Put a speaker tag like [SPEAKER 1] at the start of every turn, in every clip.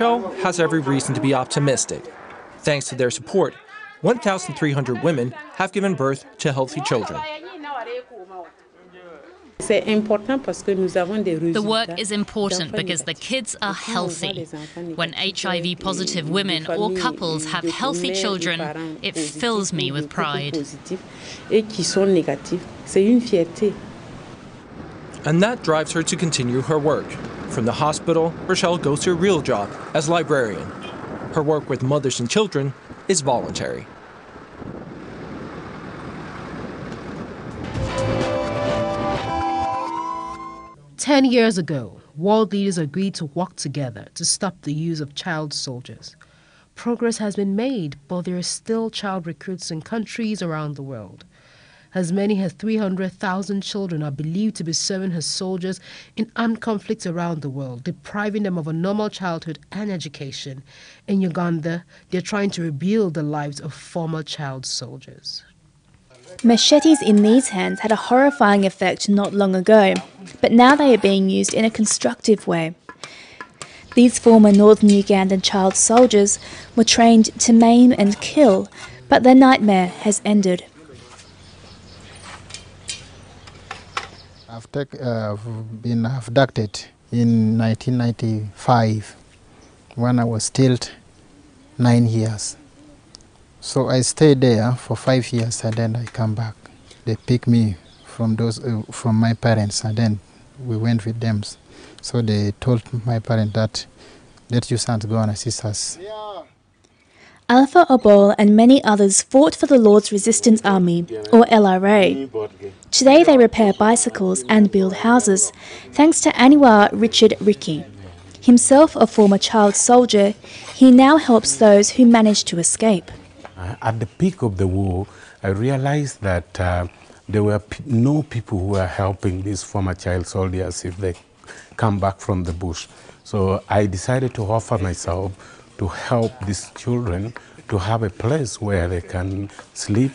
[SPEAKER 1] Shell has every reason to be optimistic. Thanks to their support, 1,300 women have given birth to healthy children.
[SPEAKER 2] The work is important because the kids are healthy. When HIV-positive women or couples have healthy children, it fills me with pride.
[SPEAKER 1] And that drives her to continue her work. From the hospital, Rochelle goes to a real job as librarian. Her work with mothers and children is voluntary.
[SPEAKER 3] "10 years ago, world leaders agreed to work together to stop the use of child soldiers. Progress has been made, but there are still child recruits in countries around the world. As many as 300,000 children are believed to be serving as soldiers in armed conflicts around the world, depriving them of a normal childhood and education. In Uganda, they're trying to rebuild the lives of former child soldiers."
[SPEAKER 4] Machetes in these hands had a horrifying effect not long ago, but now they are being used in a constructive way. These former northern Ugandan child soldiers were trained to maim and kill, but their nightmare has ended.
[SPEAKER 5] I've been abducted in 1995 when I was still 9 years. So I stayed there for 5 years and then I come back. They picked me from my parents and then we went with them. So they told my parents that let your sons go and assist us.
[SPEAKER 4] Alpha Obol and many others fought for the Lord's Resistance Army, or LRA. Today they repair bicycles and build houses, thanks to Aniwa Richard Ricky. Himself a former child soldier, he now helps those who managed to escape.
[SPEAKER 6] At the peak of the war, I realized that there were no people who were helping these former child soldiers if they come back from the bush. So I decided to offer myself to help these children to have a place where they can sleep,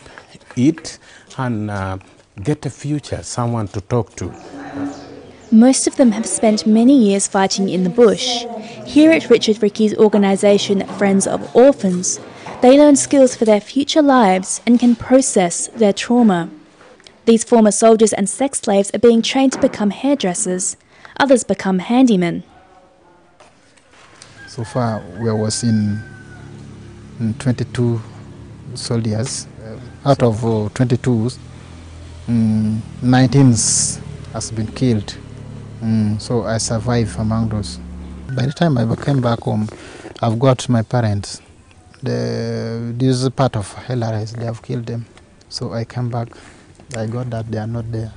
[SPEAKER 6] eat, and get a future, someone to talk to.
[SPEAKER 4] Most of them have spent many years fighting in the bush. Here at Richard Ricky's organisation, Friends of Orphans, they learn skills for their future lives and can process their trauma. These former soldiers and sex slaves are being trained to become hairdressers. Others become handymen.
[SPEAKER 5] So far, we was in 22 soldiers. Out of 22, 19 has been killed. So I survived among those. By the time I came back home, I've got my parents. This is part of LRS, they have killed them. So I came back, I got that they are not there.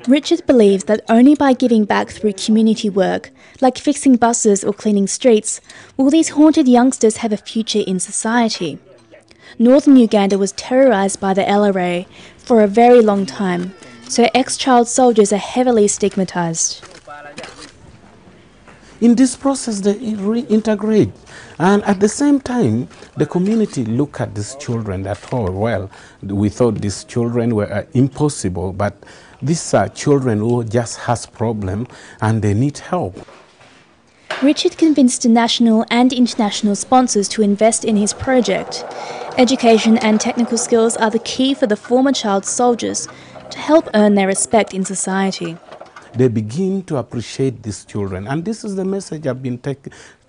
[SPEAKER 4] Richard believes that only by giving back through community work, like fixing buses or cleaning streets, will these haunted youngsters have a future in society. Northern Uganda was terrorised by the LRA for a very long time, so ex-child soldiers are heavily stigmatised.
[SPEAKER 6] In this process, they reintegrate. And at the same time, the community look at these children that, oh, well, we thought these children were impossible, but these are children who just has problem and they need help.
[SPEAKER 4] Richard convinced national and international sponsors to invest in his project. Education and technical skills are the key for the former child soldiers to help earn their respect in society.
[SPEAKER 6] They begin to appreciate these children. And this is the message I've been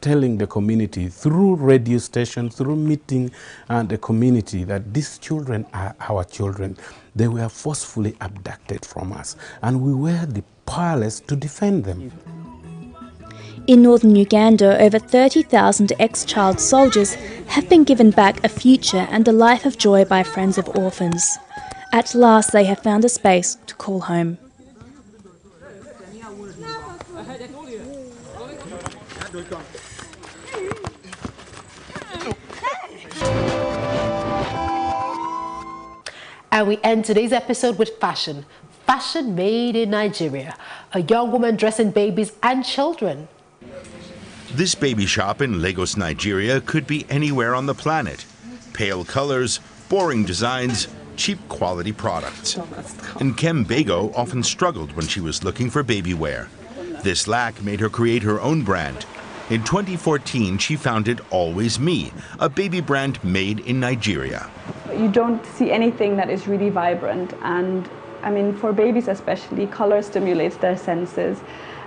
[SPEAKER 6] telling the community through radio stations, through meeting and the community, that these children are our children. They were forcefully abducted from us, and we were the powerless to defend them.
[SPEAKER 4] In northern Uganda, over 30,000 ex-child soldiers have been given back a future and a life of joy by Friends of Orphans. At last, they have found a space to call home.
[SPEAKER 7] And we end today's episode with fashion. Fashion made in Nigeria. A young woman dressing babies and children.
[SPEAKER 8] This baby shop in Lagos, Nigeria could be anywhere on the planet. Pale colors, boring designs, cheap quality products. Nkem Bego often struggled when she was looking for baby wear. This lack made her create her own brand, In 2014, she founded Always Me, a baby brand made in Nigeria.
[SPEAKER 9] You don't see anything that is really vibrant, and I mean, for babies especially, color stimulates their senses.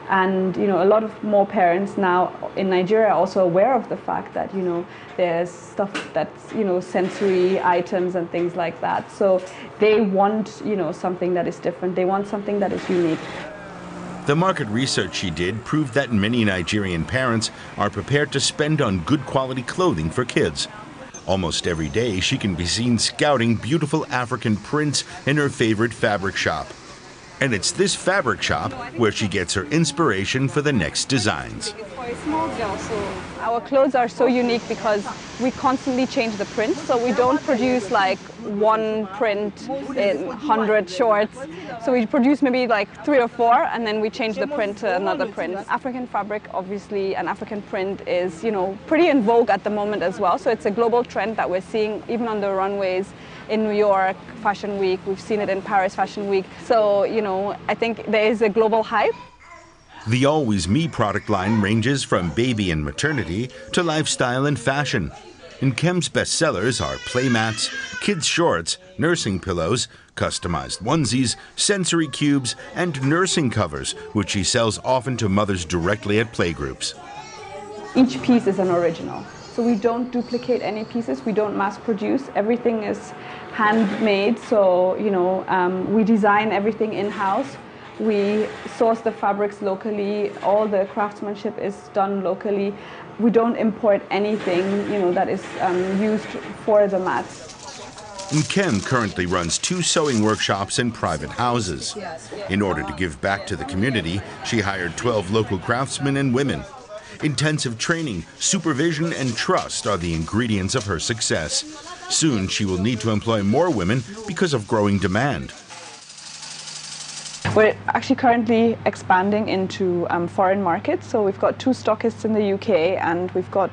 [SPEAKER 9] And you know, a lot of more parents now in Nigeria are also aware of the fact that, you know, there's stuff that's, you know, sensory items and things like that. So they want, you know, something that is different. They want something that is unique.
[SPEAKER 8] The market research she did proved that many Nigerian parents are prepared to spend on good quality clothing for kids. Almost every day, she can be seen scouting beautiful African prints in her favorite fabric shop. And it's this fabric shop where she gets her inspiration for the next designs.
[SPEAKER 9] Our clothes are so unique because we constantly change the print, so we don't produce like one print in 100 shorts. So we produce maybe like 3 or 4, and then we change the print to another print. African fabric, obviously, and African print is, you know, pretty in vogue at the moment as well. So it's a global trend that we're seeing even on the runways in New York Fashion Week. We've seen it in Paris Fashion Week. So, you know, I think there is a global hype.
[SPEAKER 8] The Always Me product line ranges from baby and maternity to lifestyle and fashion. Nkem's bestsellers are playmats, kids' shorts, nursing pillows, customized onesies, sensory cubes, and nursing covers, which she sells often to mothers directly at playgroups.
[SPEAKER 9] Each piece is an original. So we don't duplicate any pieces, we don't mass produce, everything is handmade. So, you know, we design everything in-house. We source the fabrics locally, all the craftsmanship is done locally. We don't import anything, you know, that is used for the mats.
[SPEAKER 8] Nkem currently runs 2 sewing workshops in private houses. In order to give back to the community, she hired 12 local craftsmen and women. Intensive training, supervision, and trust are the ingredients of her success. Soon, she will need to employ more women because of growing demand.
[SPEAKER 9] We're actually currently expanding into foreign markets. So we've got 2 stockists in the UK, and we've got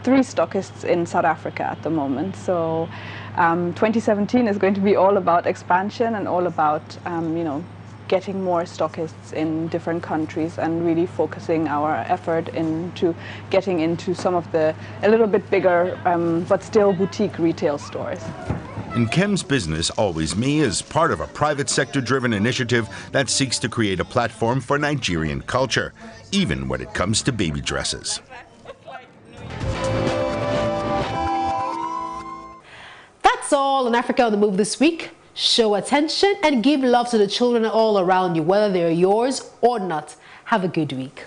[SPEAKER 9] 3 stockists in South Africa at the moment. So 2017 is going to be all about expansion and all about, you know, getting more stockists in different countries and really focusing our effort into getting into some of the a little bit bigger but still boutique retail stores.
[SPEAKER 8] Nkem's business, Always Me, is part of a private sector-driven initiative that seeks to create a platform for Nigerian culture, even when it comes to baby dresses.
[SPEAKER 7] That's all on Africa on the Move this week. Show attention and give love to the children all around you, whether they're yours or not. Have a good week.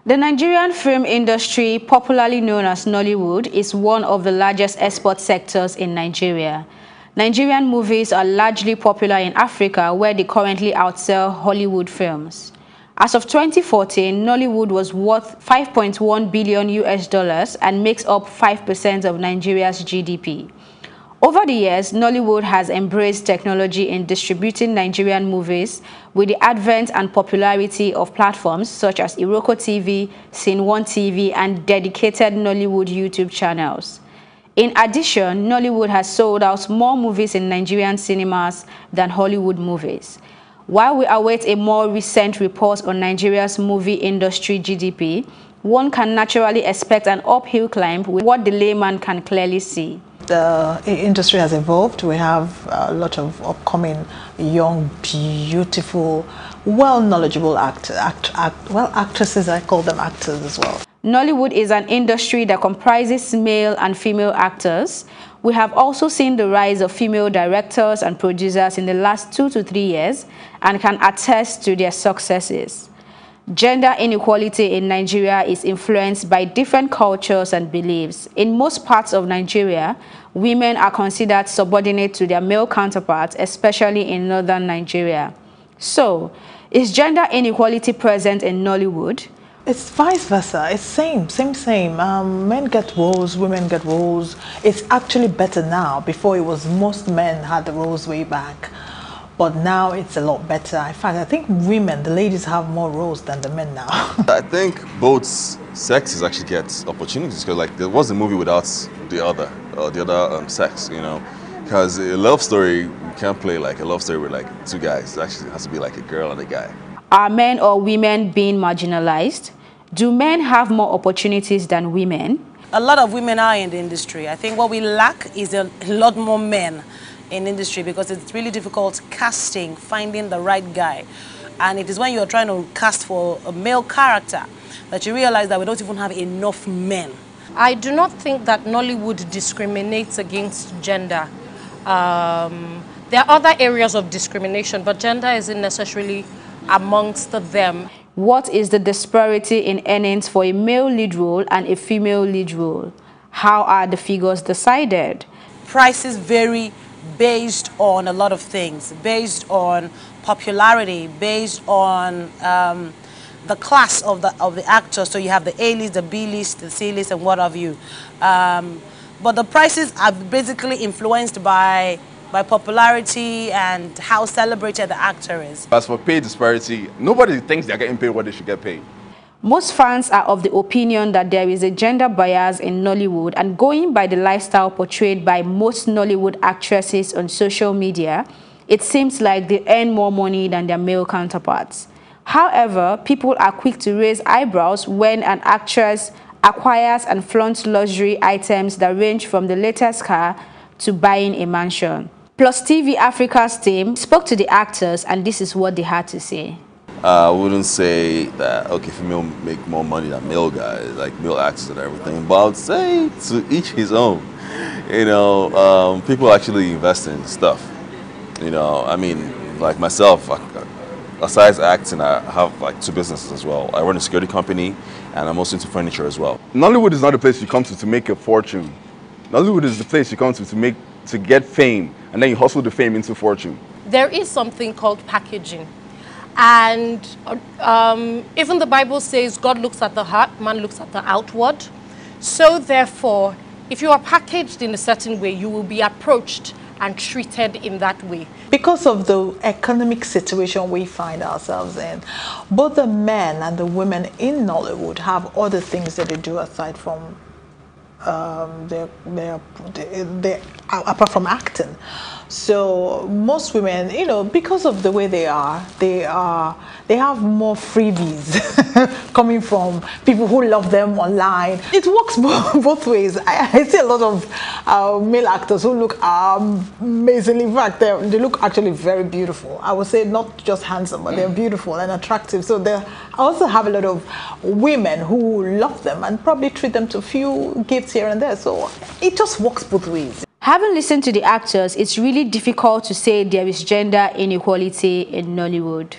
[SPEAKER 10] The Nigerian film industry, popularly known as Nollywood, is one of the largest export sectors in Nigeria. Nigerian movies are largely popular in Africa, where they currently outsell Hollywood films. As of 2014, Nollywood was worth $5.1 billion and makes up 5% of Nigeria's GDP. Over the years, Nollywood has embraced technology in distributing Nigerian movies with the advent and popularity of platforms such as Iroko TV, Scene One TV, and dedicated Nollywood YouTube channels. In addition, Nollywood has sold out more movies in Nigerian cinemas than Hollywood movies. While we await a more recent report on Nigeria's movie industry GDP, one can naturally expect an uphill climb with what the layman can clearly see.
[SPEAKER 11] The industry has evolved. We have a lot of upcoming young, beautiful well knowledgeable actresses. I call them actors as well.
[SPEAKER 10] Nollywood is an industry that comprises male and female actors. We have also seen the rise of female directors and producers in the last 2 to 3 years and can attest to their successes. Gender inequality in Nigeria is influenced by different cultures and beliefs. In most parts of Nigeria, women are considered subordinate to their male counterparts, especially in northern Nigeria. So, is gender inequality present in Nollywood?
[SPEAKER 11] It's vice versa. It's same. Men get roles, women get roles. It's actually better now. Before it was most men had the roles way back, but now it's a lot better. In fact, I think women, the ladies, have more roles than the men now.
[SPEAKER 12] I think both sexes actually get opportunities, because like there was a movie without the other sex, you know, because a love story you can't play like a love story with like 2 guys. It actually has to be like a girl and a guy.
[SPEAKER 10] Are men or women being marginalized? Do men have more opportunities than women?
[SPEAKER 13] A lot of women are in the industry. I think what we lack is a lot more men in industry, because it's really difficult casting, finding the right guy. And it is when you're trying to cast for a male character that you realize that we don't even have enough men.
[SPEAKER 14] I do not think that Nollywood discriminates against gender. There are other areas of discrimination, but gender isn't necessarily amongst them.
[SPEAKER 10] What is the disparity in earnings for a male lead role and a female lead role? How are the figures decided?
[SPEAKER 13] Prices vary based on a lot of things, based on popularity, based on the class of the actor. So you have the A-list, the B-list, the C-list, and what have you. But the prices are basically influenced by popularity and how celebrated the actor is.
[SPEAKER 15] As for pay disparity, nobody thinks they're getting paid what they should get paid.
[SPEAKER 10] Most fans are of the opinion that there is a gender bias in Nollywood, and going by the lifestyle portrayed by most Nollywood actresses on social media, it seems like they earn more money than their male counterparts. However, people are quick to raise eyebrows when an actress acquires and flaunts luxury items that range from the latest car to buying a mansion. Plus TV Africa's team spoke to the actors, and this is what they had to say.
[SPEAKER 12] I wouldn't say that, okay, female make more money than male guys, like male actors and everything, but I would say to each his own. You know, people actually invest in stuff. You know, I mean, like myself, besides acting, I have like 2 businesses as well. I run a security company, and I'm also into furniture as well.
[SPEAKER 15] Nollywood is not a place you come to make a fortune. Nollywood is the place you come to get fame, and then you hustle the fame into fortune.
[SPEAKER 14] There is something called packaging. And even the Bible says God looks at the heart, man looks at the outward. So therefore, if you are packaged in a certain way, you will be approached and treated in that way.
[SPEAKER 11] Because of the economic situation we find ourselves in, both the men and the women in Nollywood have other things that they do aside from apart from acting. So most women, you know, because of the way they have more freebies coming from people who love them online. It works both ways. I see a lot of male actors who look amazingly, in fact, they look actually very beautiful. I would say not just handsome, but they're beautiful and attractive. So I also have a lot of women who love them and probably treat them to a few gifts here and there. So it just works both ways.
[SPEAKER 10] Having listened to the actors, it's really difficult to say there is gender inequality in Nollywood.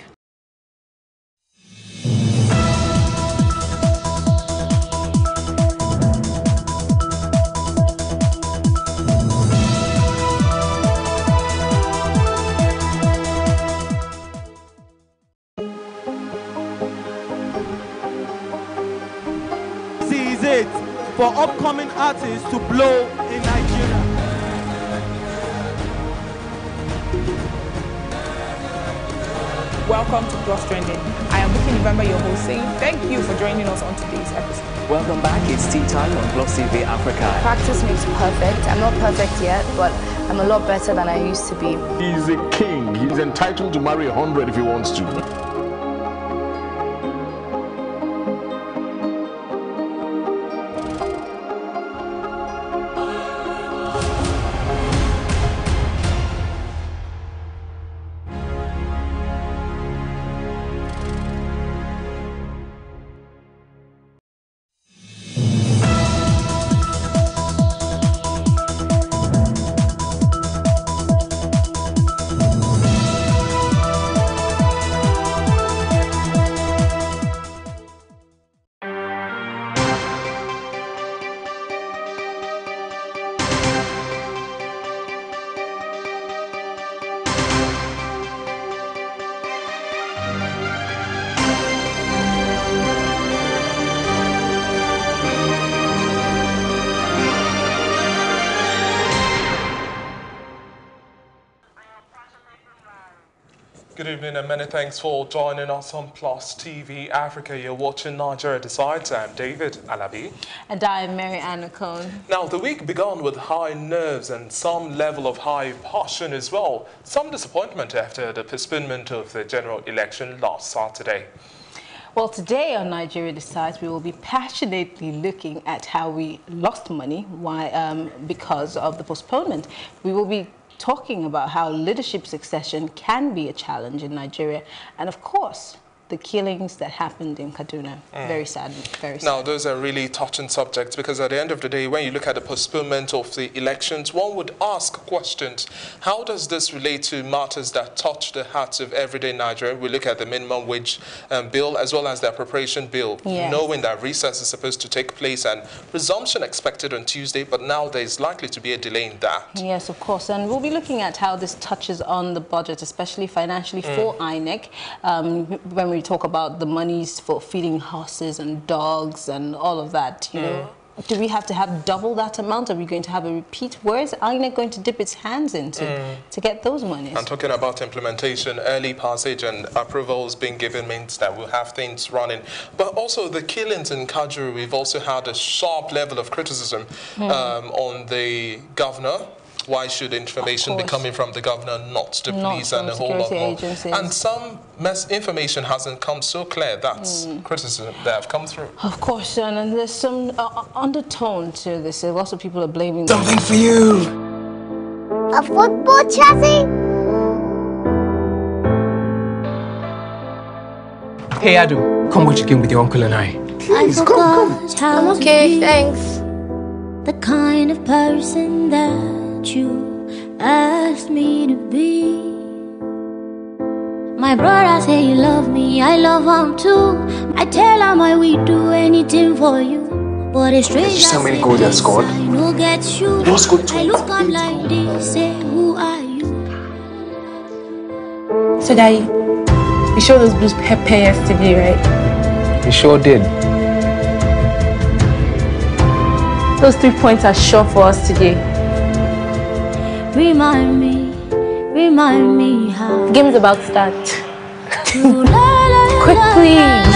[SPEAKER 16] This is it for upcoming artists to blow in Nigeria.
[SPEAKER 17] Welcome to Plus Trending. I am Buki November, your host, saying thank you for joining us on today's episode.
[SPEAKER 18] Welcome back. It's tea time on Plus TV Africa.
[SPEAKER 19] Practice makes perfect. I'm not perfect yet, but I'm a lot better than I used to be.
[SPEAKER 20] He's a king. He's entitled to marry 100 if he wants to.
[SPEAKER 21] evening and many thanks for joining us on Plus TV Africa. You're watching Nigeria Decides. I'm David Alabi.
[SPEAKER 22] And I'm Mary Anna Cohn.
[SPEAKER 21] Now, the week began with high nerves and some level of high passion as well. Some disappointment after the postponement of the general election last Saturday.
[SPEAKER 22] Well, today on Nigeria Decides, we will be passionately looking at how we lost money because of the postponement. We will be talking about how leadership succession can be a challenge in Nigeria, and of course, the killings that happened in Kaduna. Very sad, very sad.
[SPEAKER 21] Now, those are really touching subjects because at the end of the day, when you look at the postponement of the elections, one would ask questions. How does this relate to matters that touch the hearts of everyday Nigerians? We look at the minimum wage bill as well as the appropriation bill, knowing that recess is supposed to take place and resumption expected on Tuesday, but now there is likely to be a delay in that.
[SPEAKER 22] Yes, of course, and we'll be looking at how this touches on the budget, especially financially for INEC, when we talk about the monies for feeding horses and dogs and all of that, you know. Do we have to have double that amount? Are we going to have a repeat? Where is INEC going to dip its hands into to get those monies?
[SPEAKER 21] And talking about implementation, early passage and approvals being given means that we'll have things running. But also the killings in Kajuru, we've also had a sharp level of criticism on the governor. Why should information be coming from the governor, not the police, and a whole lot more?
[SPEAKER 22] Agencies.
[SPEAKER 21] And some information hasn't come so clear. That's criticism that have come through.
[SPEAKER 22] Of course, and there's some undertone to this. Lots of people are blaming
[SPEAKER 1] something for you.
[SPEAKER 23] A football chassis?
[SPEAKER 1] Hey, Adu, come watch a game with your uncle and I.
[SPEAKER 23] Please, come.
[SPEAKER 19] I'm okay, thanks. The kind of person that you asked me to be. My brother say you love me, I love him too. I tell him I will do anything for you. But it's strange.
[SPEAKER 1] Just how many goals you have scored?
[SPEAKER 19] I know get you.
[SPEAKER 1] You scored 2.
[SPEAKER 19] I look up like this, say who are you?
[SPEAKER 23] So Daddy, you showed those blues pepper yesterday, right?
[SPEAKER 1] You sure did.
[SPEAKER 23] Those 3 points are sure for us today.
[SPEAKER 19] Remind me how
[SPEAKER 23] The game is about to start. Quick, please.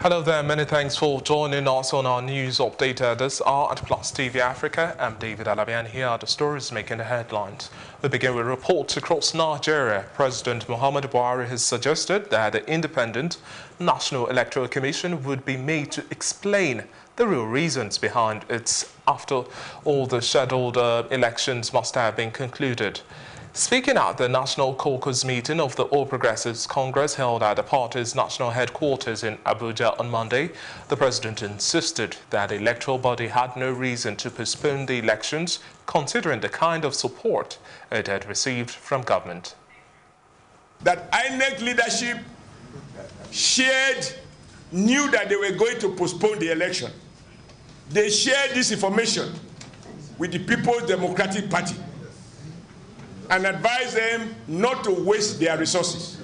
[SPEAKER 21] Hello there, many thanks for joining us on our news update at this hour at Plus TV Africa. I'm David Alabi, and here are the stories making the headlines. We begin with reports across Nigeria. President Muhammadu Buhari has suggested that the Independent National Electoral Commission would be made to explain the real reasons behind its after all the scheduled elections must have been concluded. Speaking at the National Caucus meeting of the All Progressives Congress held at the party's national headquarters in Abuja on Monday, the president insisted that the electoral body had no reason to postpone the elections, considering the kind of support it had received from government.
[SPEAKER 24] That INEC leadership knew that they were going to postpone the election. They shared this information with the People's Democratic Party and advise them not to waste their resources,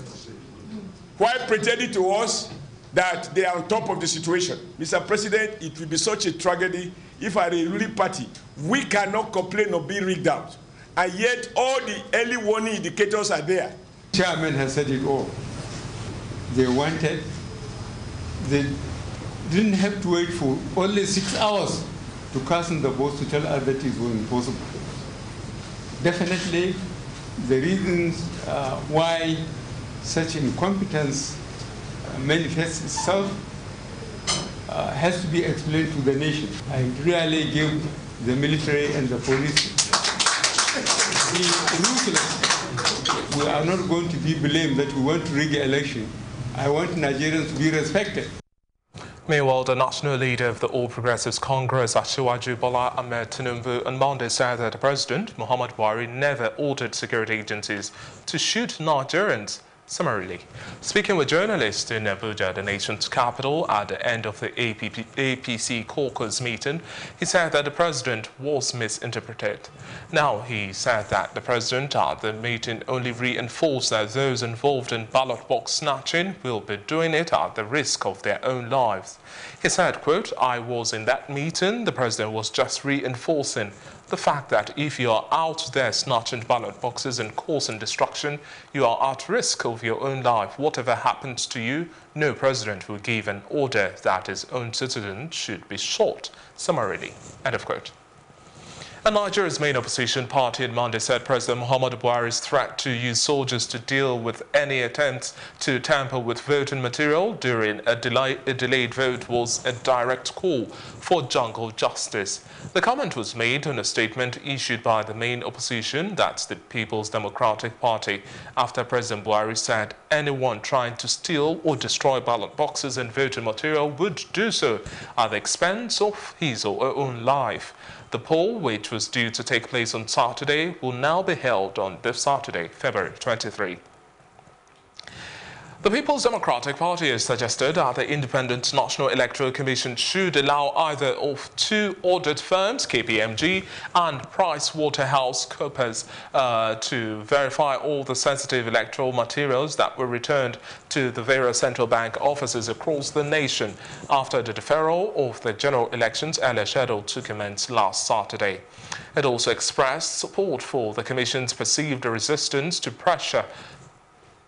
[SPEAKER 24] while pretending to us that they are on top of the situation. Mr. President, it will be such a tragedy if at a ruling party we cannot complain of being rigged out, and yet all the early warning indicators are there.
[SPEAKER 25] Chairman has said it all. They didn't have to wait for only 6 hours to cast in the votes to tell us that it was impossible. Definitely, the reasons why such incompetence manifests itself has to be explained to the nation. I really give the military and the police the ruthless. We are not going to be blamed that we want to rig an election. I want Nigerians to be respected.
[SPEAKER 21] Meanwhile, the national leader of the All Progressives Congress, Asiwaju Bola Ahmed Tinubu, on Monday said that the President, Muhammad Buhari, never ordered security agencies to shoot Nigerians summarily. Speaking with journalists in Abuja, the nation's capital, at the end of the APC caucus meeting, he said that the president was misinterpreted. Now, he said that the president at the meeting only reinforced that those involved in ballot box snatching will be doing it at the risk of their own lives. He said, quote, "I was in that meeting. The president was just reinforcing the fact that if you are out there snatching ballot boxes and causing destruction, you are at risk of your own life. Whatever happens to you, no president will give an order that his own citizens should be shot summarily." End of quote. And Nigeria's main opposition party on Monday said President Muhammadu Buhari's threat to use soldiers to deal with any attempts to tamper with voting material during a delayed vote was a direct call for jungle justice. The comment was made in a statement issued by the main opposition, that's the People's Democratic Party, after President Buhari said anyone trying to steal or destroy ballot boxes and voting material would do so at the expense of his or her own life. The poll, which was due to take place on Saturday, will now be held on this Saturday, February 23. The People's Democratic Party has suggested that the Independent National Electoral Commission should allow either of two audit firms, KPMG and PricewaterhouseCoopers, to verify all the sensitive electoral materials that were returned to the various central bank offices across the nation after the deferral of the general elections earlier scheduled to commence last Saturday. It also expressed support for the Commission's perceived resistance to pressure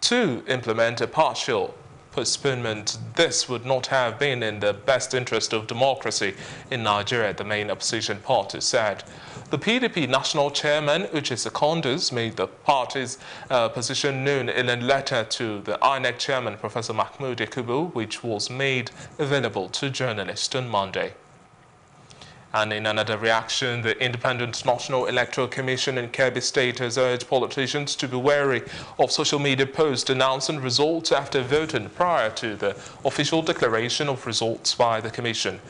[SPEAKER 21] to implement a partial postponement. This would not have been in the best interest of democracy in Nigeria, the main opposition party said. The PDP national chairman, Uche Secondus, made the party's position known in a letter to the INEC chairman, Professor Mahmoud Yakubu, which was made available to journalists on Monday. And in another reaction, the Independent National Electoral Commission in Kebbi State has urged politicians to be wary of social media posts announcing results after voting prior to the official declaration of results by the Commission.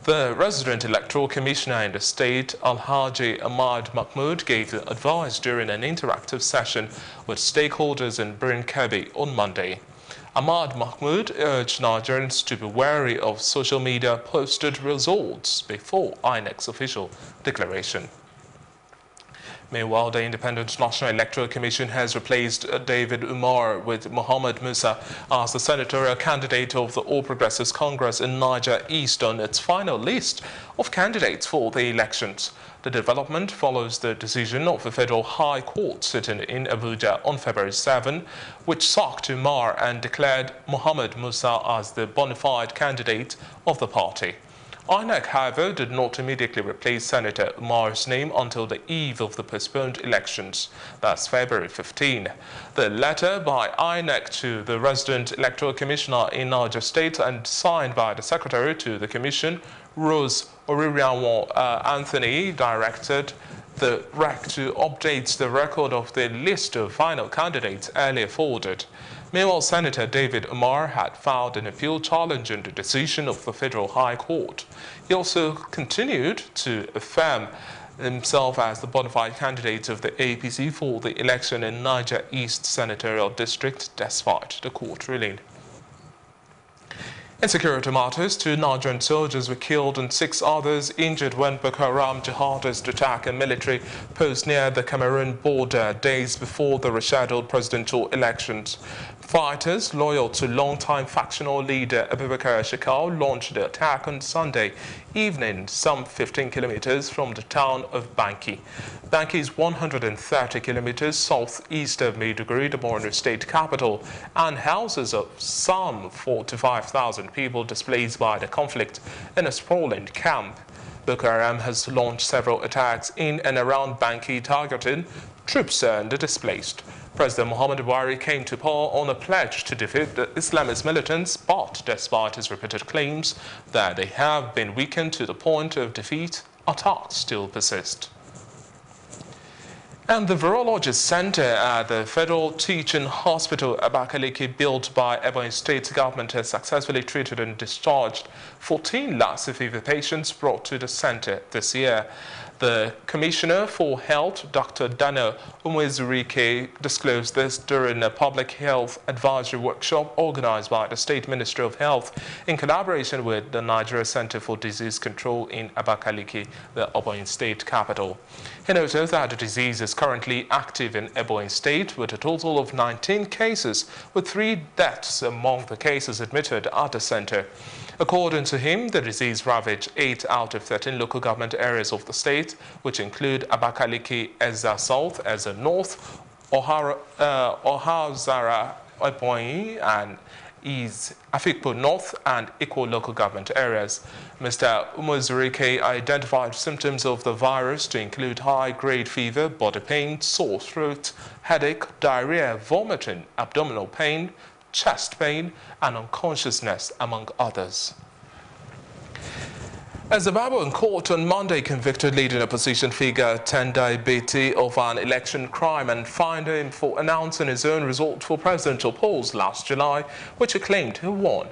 [SPEAKER 21] The resident electoral commissioner in the state, Alhaji Ahmad Mahmoud, gave the advice during an interactive session with stakeholders in Birin Kebbi on Monday. Ahmad Mahmoud urged Nigerians to be wary of social media posted results before INEC's official declaration. Meanwhile, the Independent National Electoral Commission has replaced David Umar with Muhammad Musa as the senatorial candidate of the All Progressives Congress in Niger East on its final list of candidates for the elections. The development follows the decision of the Federal High Court sitting in Abuja on February 7, which sacked Umar and declared Muhammad Musa as the bona fide candidate of the party. INEC, however, did not immediately replace Senator Umar's name until the eve of the postponed elections, that's February 15. The letter by INEC to the resident electoral commissioner in Niger State and signed by the secretary to the commission, Rose Oririanwo Anthony, directed the REC to update the record of the list of final candidates earlier forwarded. Meanwhile, Senator David Umar had filed an appeal challenging the decision of the Federal High Court. He also continued to affirm himself as the bona fide candidate of the APC for the election in Niger East Senatorial District, despite the court ruling. In security matters, 2 Nigerian soldiers were killed and 6 others injured when Boko Haram jihadists attacked a military post near the Cameroon border days before the rescheduled presidential elections. Fighters loyal to longtime factional leader Abubakar Shekau launched the attack on Sunday evening, some 15 kilometers from the town of Banki. Banki is 130 kilometers southeast of Maiduguri, the Borno state capital, and houses of some 45,000 people displaced by the conflict in a sprawling camp. Boko Haram has launched several attacks in and around Banki targeting troops and the displaced. President Muhammadu Buhari came to power on a pledge to defeat the Islamist militants, but despite his repeated claims that they have been weakened to the point of defeat, attacks still persist. And the Virologist Center at the Federal Teaching Hospital Abakaliki, built by Ebonyi State government, has successfully treated and discharged 14 Lassa fever patients brought to the center this year. The Commissioner for Health, Dr. Daniel Umwezurike, disclosed this during a public health advisory workshop organized by the State Ministry of Health in collaboration with the Nigeria Center for Disease Control in Abakaliki, the Ebonyi State capital. He noted that the disease is currently active in Ebonyi State with a total of 19 cases, with 3 deaths among the cases admitted at the center. According to him, the disease ravaged 8 out of 13 local government areas of the state, which include Abakaliki, Ezza South, Ezza North, Ohazara, Ebonyi, and East Afikpo North and Ikwo local government areas. Mr. Umwezurike identified symptoms of the virus to include high-grade fever, body pain, sore throat, headache, diarrhea, vomiting, abdominal pain, chest pain, and unconsciousness, among others. A Zimbabwean court on Monday convicted leading opposition figure Tendai Biti of an election crime and fined him for announcing his own result for presidential polls last July, which he claimed he won.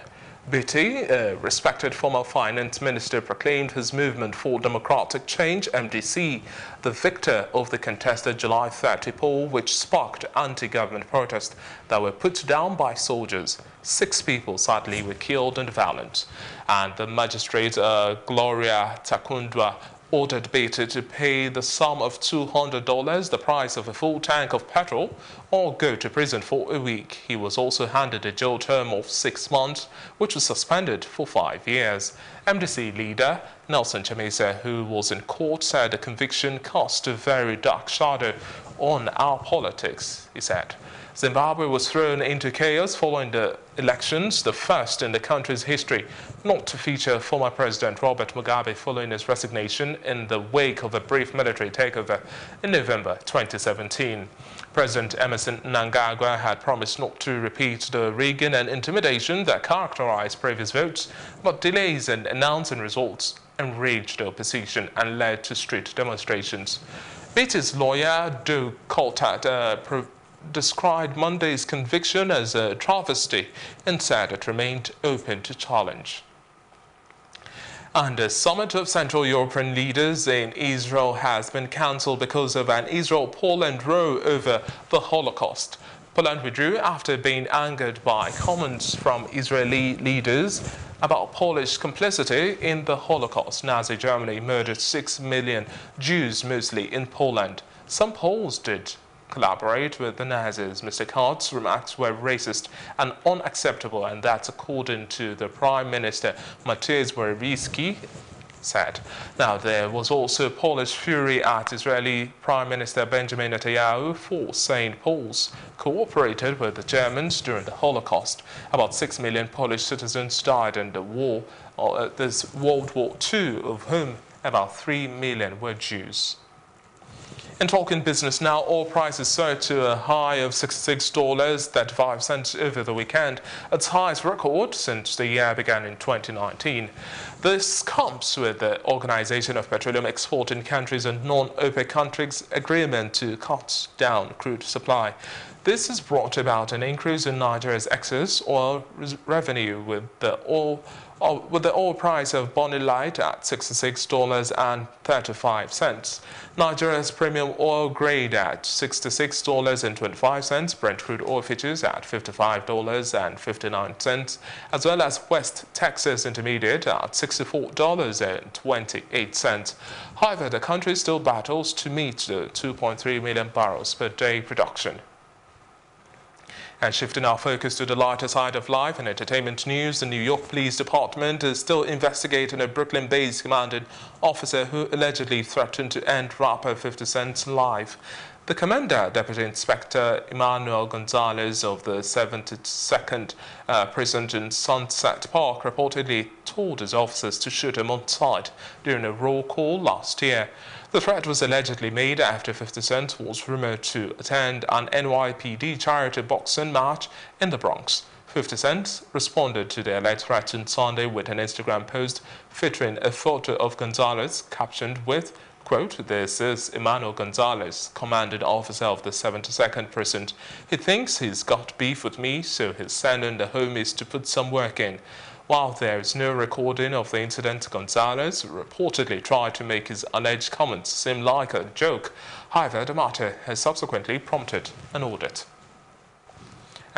[SPEAKER 21] Biti, a respected former finance minister, proclaimed his Movement for Democratic Change, MDC, the victor of the contested July 30 poll, which sparked anti-government protests that were put down by soldiers. 6 people, sadly, were killed in the violence. And the magistrate, Gloria Takundwa, ordered Biti to pay the sum of $200, the price of a full tank of petrol, or go to prison for a week. He was also handed a jail term of 6 months, which was suspended for 5 years. MDC leader Nelson Chamisa, who was in court, said the conviction cast a very dark shadow on our politics, he said. Zimbabwe was thrown into chaos following the elections, the first in the country's history not to feature former President Robert Mugabe following his resignation in the wake of a brief military takeover in November 2017. President Emerson Mnangagwa had promised not to repeat the rigging and intimidation that characterized previous votes, but delays in announcing results enraged the opposition and led to street demonstrations. Biti's lawyer, Doug Coltart, described Monday's conviction as a travesty and said it remained open to challenge. And the summit of Central European leaders in Israel has been cancelled because of an Israel-Poland row over the Holocaust. Poland withdrew after being angered by comments from Israeli leaders about Polish complicity in the Holocaust. Nazi Germany murdered 6 million Jews, mostly in Poland. Some Poles did collaborate with the Nazis. Mr. Kurtz's remarks were racist and unacceptable, and that's according to the Prime Minister Mateusz Morawiecki said. Now, there was also Polish fury at Israeli Prime Minister Benjamin Netanyahu for saying Poles cooperated with the Germans during the Holocaust. About 6 million Polish citizens died in the war, this World War II, of whom about 3 million were Jews. In talking business now, oil prices surged to a high of $66.35 over the weekend, its highest record since the year began in 2019. This comes with the Organization of Petroleum Exporting Countries and Non-OPEC countries' agreement to cut down crude supply. This has brought about an increase in Nigeria's excess oil revenue, with the oil price of Bonny Light at $66.35. Nigeria's premium oil grade at $66.25, Brent crude oil futures at $55.59, as well as West Texas Intermediate at $64.28. However, the country still battles to meet the 2.3 million barrels per day production. And shifting our focus to the lighter side of life and entertainment news, the New York Police Department is still investigating a Brooklyn-based commanding officer who allegedly threatened to end rapper 50 Cent's life. The commander, Deputy Inspector Emmanuel Gonzalez of the 72nd Precinct in Sunset Park, reportedly told his officers to shoot him on sight during a roll call last year. The threat was allegedly made after 50 Cent was rumored to attend an NYPD charity boxing match in the Bronx. 50 Cent responded to the alleged threat on Sunday with an Instagram post featuring a photo of Gonzalez captioned with Quote, "This is Emmanuel Gonzalez, commanding officer of the 72nd Precinct. He thinks he's got beef with me, so he's sending the homies to put some work in." While there is no recording of the incident, Gonzalez reportedly tried to make his alleged comments seem like a joke. However, the matter has subsequently prompted an audit.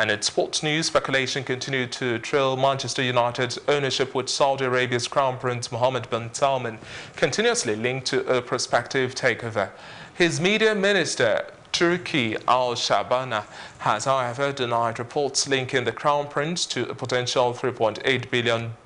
[SPEAKER 21] And in sports news, speculation continued to trail Manchester United's ownership, with Saudi Arabia's Crown Prince Mohammed bin Salman continuously linked to a prospective takeover. His media minister, Turki Al-Shabana, has however denied reports linking the Crown Prince to a potential £3.8 billion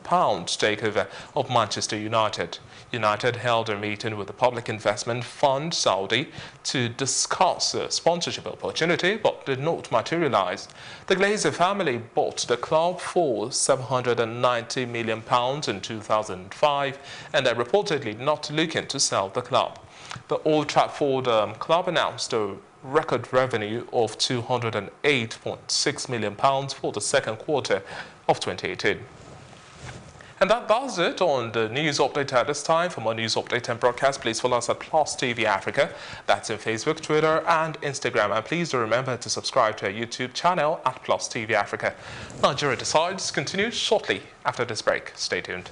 [SPEAKER 21] takeover of Manchester United. United held a meeting with the Public Investment Fund Saudi to discuss a sponsorship opportunity, but did not materialize. The Glazer family bought the club for £790 million in 2005, and they're reportedly not looking to sell the club. The Old Trafford club announced a record revenue of £208.6 million for the second quarter of 2018. And that does it on the news update at this time. For more news update and broadcast, please follow us at Plus TV Africa. That's on Facebook, Twitter, and Instagram. And please do remember to subscribe to our YouTube channel at Plus TV Africa. Nigeria Decides continues shortly after this break. Stay tuned.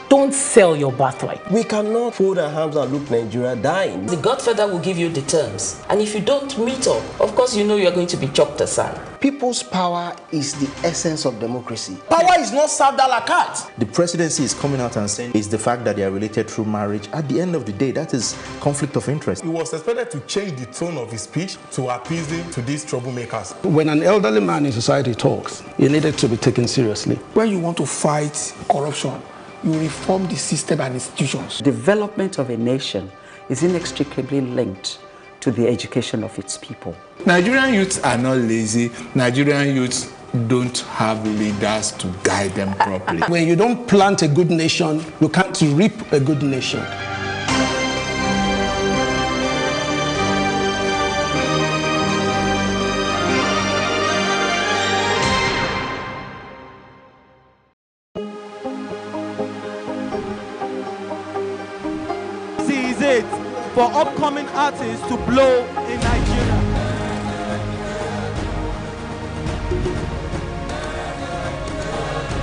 [SPEAKER 2] Don't sell your birthright.
[SPEAKER 3] We cannot fold our hands and look Nigeria dying.
[SPEAKER 4] The Godfather will give you the terms. And if you don't meet up, of course you know you're going to be chopped aside.
[SPEAKER 3] People's power is the essence of democracy.
[SPEAKER 5] Power is not served a la carte.
[SPEAKER 6] The presidency is coming out and saying it's the fact that they are related through marriage. At the end of the day, that is conflict of interest.
[SPEAKER 26] He was expected to change the tone of his speech to appeasing to these troublemakers.
[SPEAKER 27] When an elderly man in society talks, he needed to be taken seriously.
[SPEAKER 28] When you want to fight corruption, you reform the system and institutions.
[SPEAKER 29] Development of a nation is inextricably linked to the education of its people.
[SPEAKER 26] Nigerian youths are not lazy. Nigerian youths don't have leaders to guide them properly.
[SPEAKER 27] When you don't plant a good nation, you can't reap a good nation.
[SPEAKER 16] For upcoming artists to blow in Nigeria.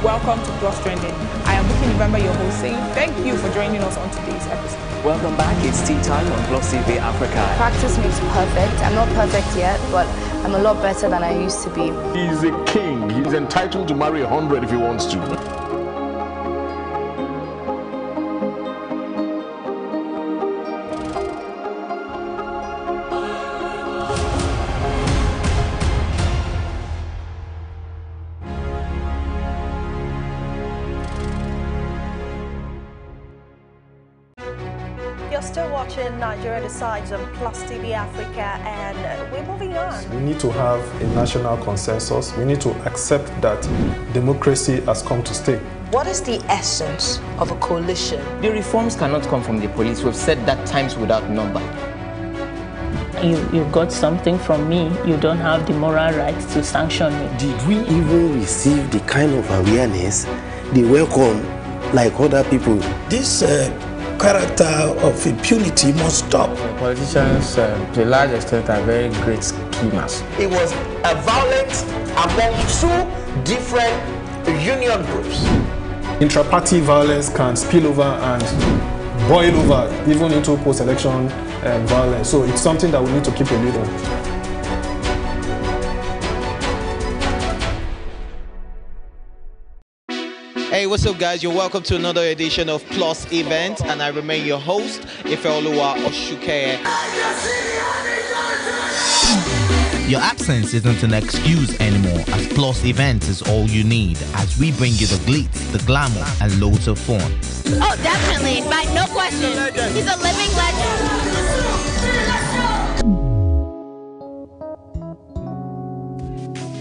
[SPEAKER 17] Welcome to Plus Trending. I am Buki November, your host, saying thank you for joining us on today's episode.
[SPEAKER 18] Welcome back. It's tea time on Plus TV Africa.
[SPEAKER 30] Practice makes perfect. I'm not perfect yet, but I'm a lot better than I used to be.
[SPEAKER 20] He's a king. He's entitled to marry 100 if he wants to.
[SPEAKER 31] Still watching Nigeria Decides on Plus TV Africa, and we're moving on.
[SPEAKER 32] We need to have a national consensus. We need to accept that democracy has come to stay.
[SPEAKER 22] What is the essence of a coalition?
[SPEAKER 18] The reforms cannot come from the police. We've said that times without number.
[SPEAKER 33] You got something from me, you don't have the moral right to sanction me.
[SPEAKER 3] Did we even receive the kind of awareness, the welcome, like other people?
[SPEAKER 28] This character of impunity must stop.
[SPEAKER 34] Politicians, to a large extent, are very great schemers.
[SPEAKER 5] It was a violence among two different union groups.
[SPEAKER 32] Intra-party violence can spill over and boil over even into post-election violence. So it's something that we need to keep a lid on.
[SPEAKER 35] Hey, what's up guys? You're welcome to another edition of Plus Event, and I remain your host, Ifeoluwa Oshukeye.
[SPEAKER 36] Your absence isn't an excuse anymore, as Plus Events is all you need, as we bring you the glitz, the glamour, and loads of fun.
[SPEAKER 37] Oh, definitely, by no question. He's a living legend.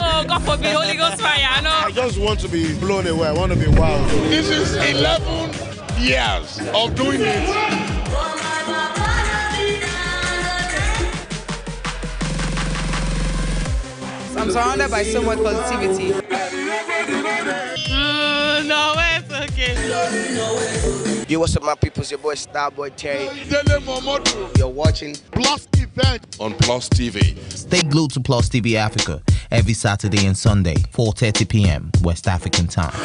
[SPEAKER 38] Oh, God forbid, Holy Ghost fire, no.
[SPEAKER 20] I just want to be blown away. I want to be wild. This is 11 years of doing it
[SPEAKER 17] I'm surrounded by so much positivity.
[SPEAKER 38] No, it's okay.
[SPEAKER 5] Yo, what's up, my people? It's your boy Starboy Terry. You're watching
[SPEAKER 36] Plus Event on Plus TV. Stay glued to Plus TV Africa every Saturday and Sunday, 4:30 p.m. West African time.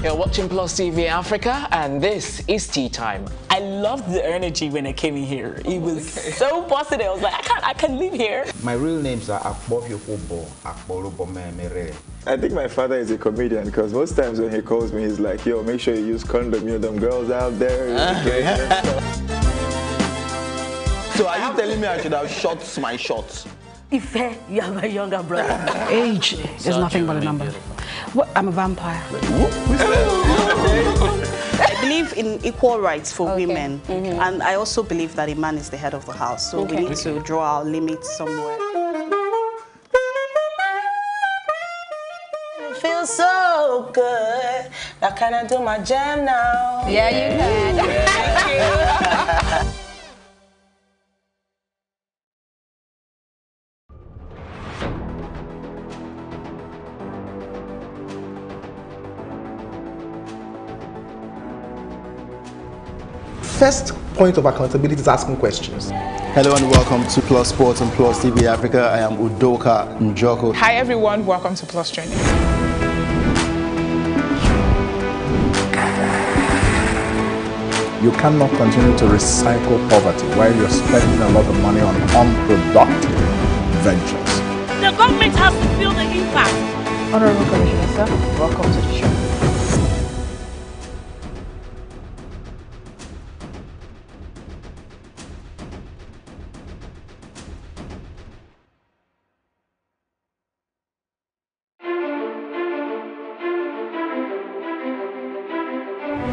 [SPEAKER 1] You're watching Plus TV Africa, and this is Tea Time.
[SPEAKER 2] I loved the energy when I came in here. It was so positive. I was like, I can live here.
[SPEAKER 4] My real names are Akbofio Fobo, Akborobo Mere.
[SPEAKER 6] I think my father is a comedian because most times when he calls me, he's like, yo, make sure you use condom, you know, them girls out there.
[SPEAKER 3] So are you telling me I should have shot my shots?
[SPEAKER 2] Ife, you have a younger brother.
[SPEAKER 7] Age is nothing but a number. What? I'm a vampire.
[SPEAKER 8] I believe in equal rights for women, and I also believe that a man is the head of the house, so we need to draw our limits somewhere.
[SPEAKER 2] It feels so good. Now can I do my jam now?
[SPEAKER 6] Yeah, you can.
[SPEAKER 2] Thank you.
[SPEAKER 32] First point of accountability is asking questions.
[SPEAKER 3] Hello and welcome to Plus Sports and Plus TV Africa. I am Udoka Njoko.
[SPEAKER 17] Hi everyone, welcome to Plus Training.
[SPEAKER 26] You cannot continue to recycle poverty while you're spending a lot of money on unproductive ventures.
[SPEAKER 38] The government has to feel the impact.
[SPEAKER 6] Honorable Commissioner, sir, welcome to the show.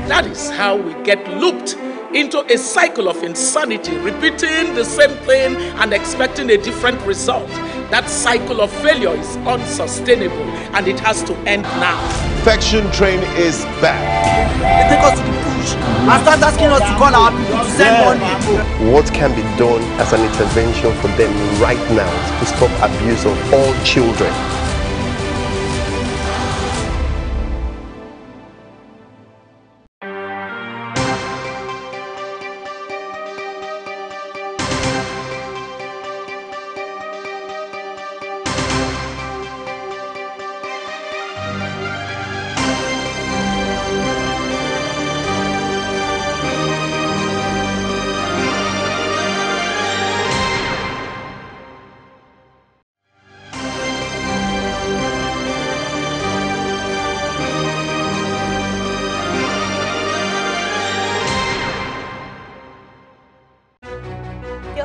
[SPEAKER 9] That is how we get looped into a cycle of insanity, repeating the same thing and expecting a different result. That cycle of failure is unsustainable and it has to end now.
[SPEAKER 3] Perfection Train is back.
[SPEAKER 6] They take us to the bush and start asking us to call our people to send money.
[SPEAKER 3] What can be done as an intervention for them right now to stop abuse of all children?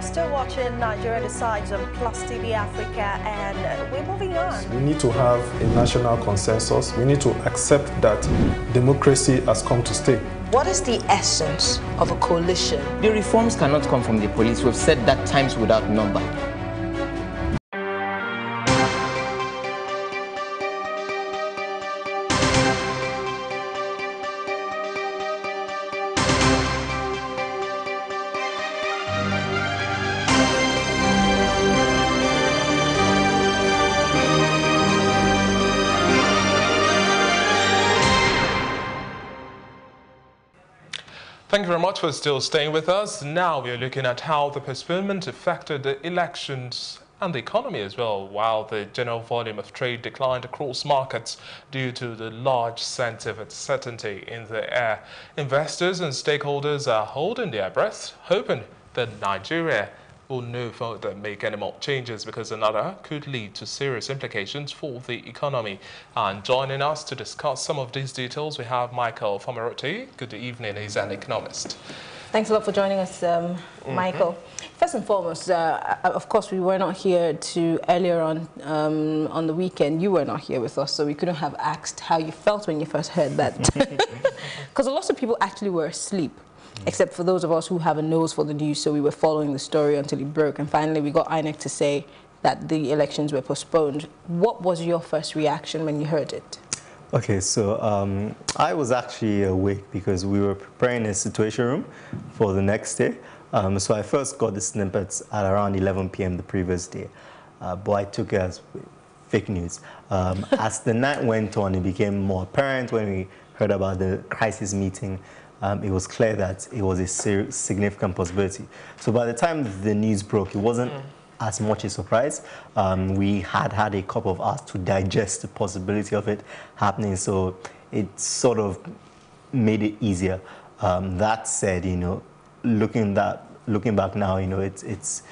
[SPEAKER 31] Still watching Nigeria Decides on Plus TV Africa, and we're moving on.
[SPEAKER 32] We need to have a national consensus. We need to accept that democracy has come to stay.
[SPEAKER 22] What is the essence of a coalition?
[SPEAKER 18] The reforms cannot come from the police. We've said that times without number.
[SPEAKER 10] Thank you very much for still staying with us. Now we are looking at how the postponement affected the elections and the economy as well, while the general volume of trade declined across markets due to the large sense of uncertainty in the air. Investors and stakeholders are holding their breath, hoping that Nigeria will no further make any more changes because another could lead to serious implications for the economy. And joining us to discuss some of these details, we have Michael Famarotti. Good evening, he's an economist.
[SPEAKER 22] Thanks a lot for joining us, Michael. First and foremost, of course, we were not here earlier on the weekend. You were not here with us, so we couldn't have asked how you felt when you first heard that. Because a lot of people actually were asleep, except for those of us who have a nose for the news, so we were following the story until it broke. And finally, we got INEC to say that the elections were postponed. What was your first reaction when you heard it?
[SPEAKER 11] Okay, so I was actually awake because we were preparing a situation room for the next day. So I first got the snippets at around 11 p.m. the previous day, but I took it as fake news. As the night went on, it became more apparent when we heard about the crisis meeting. It was clear that it was a significant possibility. So by the time the news broke, it wasn't as much a surprise. We had a couple of hours to digest the possibility of it happening, so it sort of made it easier. That said, you know, looking back now, you know, it's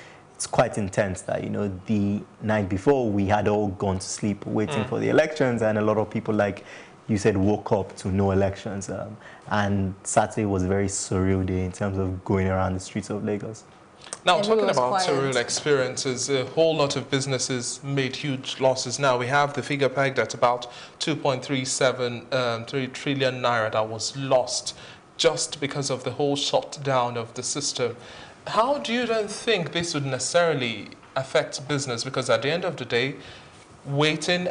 [SPEAKER 11] quite intense that, you know, the night before we had all gone to sleep waiting for the elections, and a lot of people, like you said, woke up to no elections. And Saturday was a very surreal day in terms of going around the streets of Lagos.
[SPEAKER 10] Now, talking about surreal experiences, a whole lot of businesses made huge losses. Now, we have the figure pegged at about 2.3 trillion naira that was lost just because of the whole shutdown of the system. How do you then think this would necessarily affect business? Because at the end of the day, waiting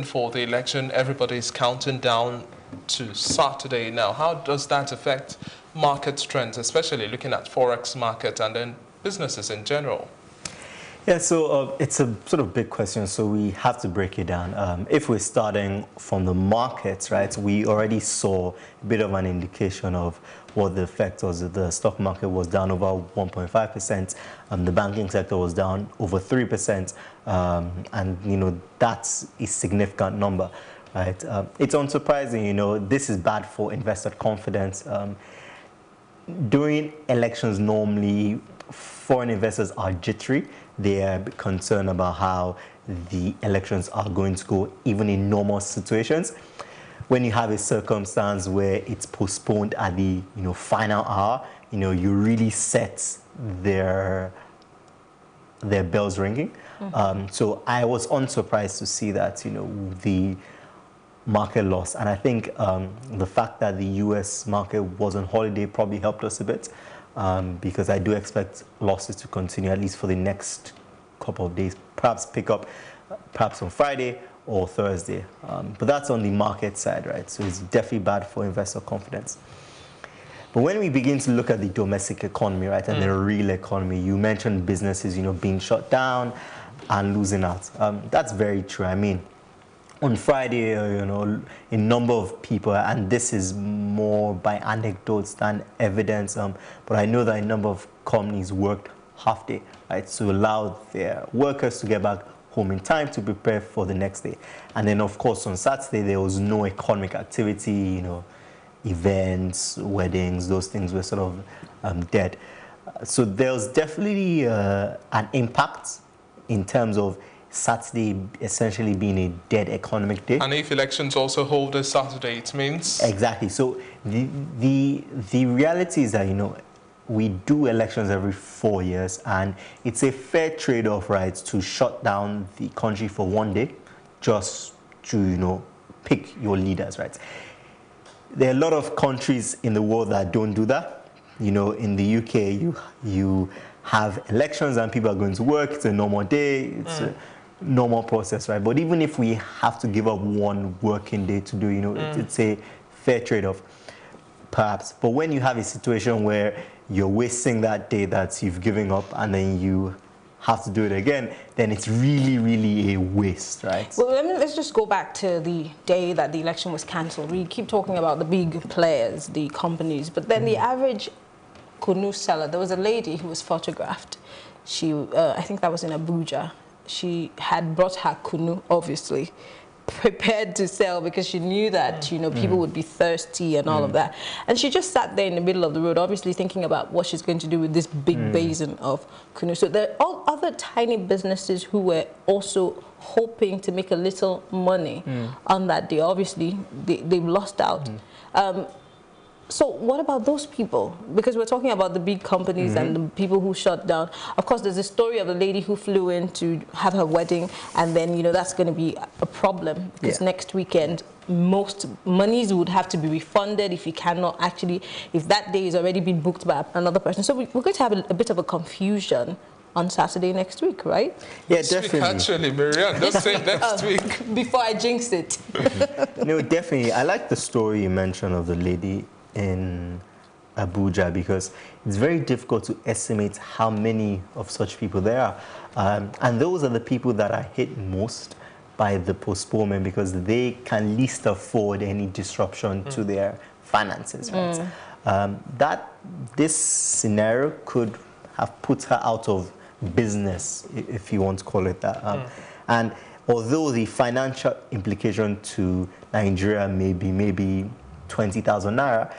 [SPEAKER 10] for the election, everybody's counting down to Saturday now. How does that affect market trends, especially looking at Forex market and then businesses in general?
[SPEAKER 11] Yeah, so it's a sort of big question, so we have to break it down. If we're starting from the markets, right, we already saw a bit of an indication of what the effect was. The stock market was down over 1.5%, the banking sector was down over 3%, and, you know, that's a significant number, right? It's unsurprising, you know, this is bad for investor confidence. During elections, normally, foreign investors are jittery. They are concerned about how the elections are going to go, even in normal situations. When you have a circumstance where it's postponed at the, you know, final hour, you know, you really set their bells ringing. So I was unsurprised to see that, you know, the market loss. And I think the fact that the US market was on holiday probably helped us a bit, because I do expect losses to continue at least for the next couple of days, perhaps pick up perhaps on Friday or Thursday. But that's on the market side, right? So it's definitely bad for investor confidence. But when we begin to look at the domestic economy, right, and the real economy, you mentioned businesses, you know, being shut down and losing out. That's very true. I mean, on Friday, you know, a number of people, and this is more by anecdotes than evidence, but I know that a number of companies worked half day, right, to allow their workers to get back home in time to prepare for the next day. And then, of course, on Saturday, there was no economic activity, you know, events, weddings, those things were sort of dead. So there was definitely an impact in terms of Saturday essentially being a dead economic day.
[SPEAKER 10] And if elections also hold a Saturday, it means?
[SPEAKER 11] Exactly. So the reality is that, you know, we do elections every 4 years, and it's a fair trade-off, right, to shut down the country for one day just to, you know, pick your leaders, right? There are a lot of countries in the world that don't do that. You know, in the UK, you have elections and people are going to work. It's a normal day. It's a normal process, right? But even if we have to give up one working day to do, you know, it's a fair trade-off, perhaps. But when you have a situation where you're wasting that day that you've given up and then you have to do it again, then it's really, really a waste, right?
[SPEAKER 22] Well, let's just go back to the day that the election was cancelled. We keep talking about the big players, the companies, but then the average Kunu seller, there was a lady who was photographed. She, I think that was in Abuja. She had brought her Kunu, obviously, prepared to sell because she knew that, you know, people would be thirsty and all of that. And she just sat there in the middle of the road, obviously thinking about what she's going to do with this big basin of Kunu. So there are all other tiny businesses who were also hoping to make a little money on that day. Obviously, they've lost out. So what about those people? Because we're talking about the big companies and the people who shut down. Of course, there's a story of a lady who flew in to have her wedding, and then, you know, that's going to be a problem because next weekend, most monies would have to be refunded if you cannot actually, if that day is already been booked by another person. So we're going to have a bit of a confusion on Saturday next week, right?
[SPEAKER 11] Yeah, definitely.
[SPEAKER 10] Actually, Marianne, don't say next week.
[SPEAKER 22] Before I jinx it.
[SPEAKER 11] No, definitely. I like the story you mentioned of the lady in Abuja because it's very difficult to estimate how many of such people there are. And those are the people that are hit most by the postponement because they can least afford any disruption to their finances. Right? This scenario could have put her out of business, if you want to call it that. And although the financial implication to Nigeria may be maybe 20,000 naira,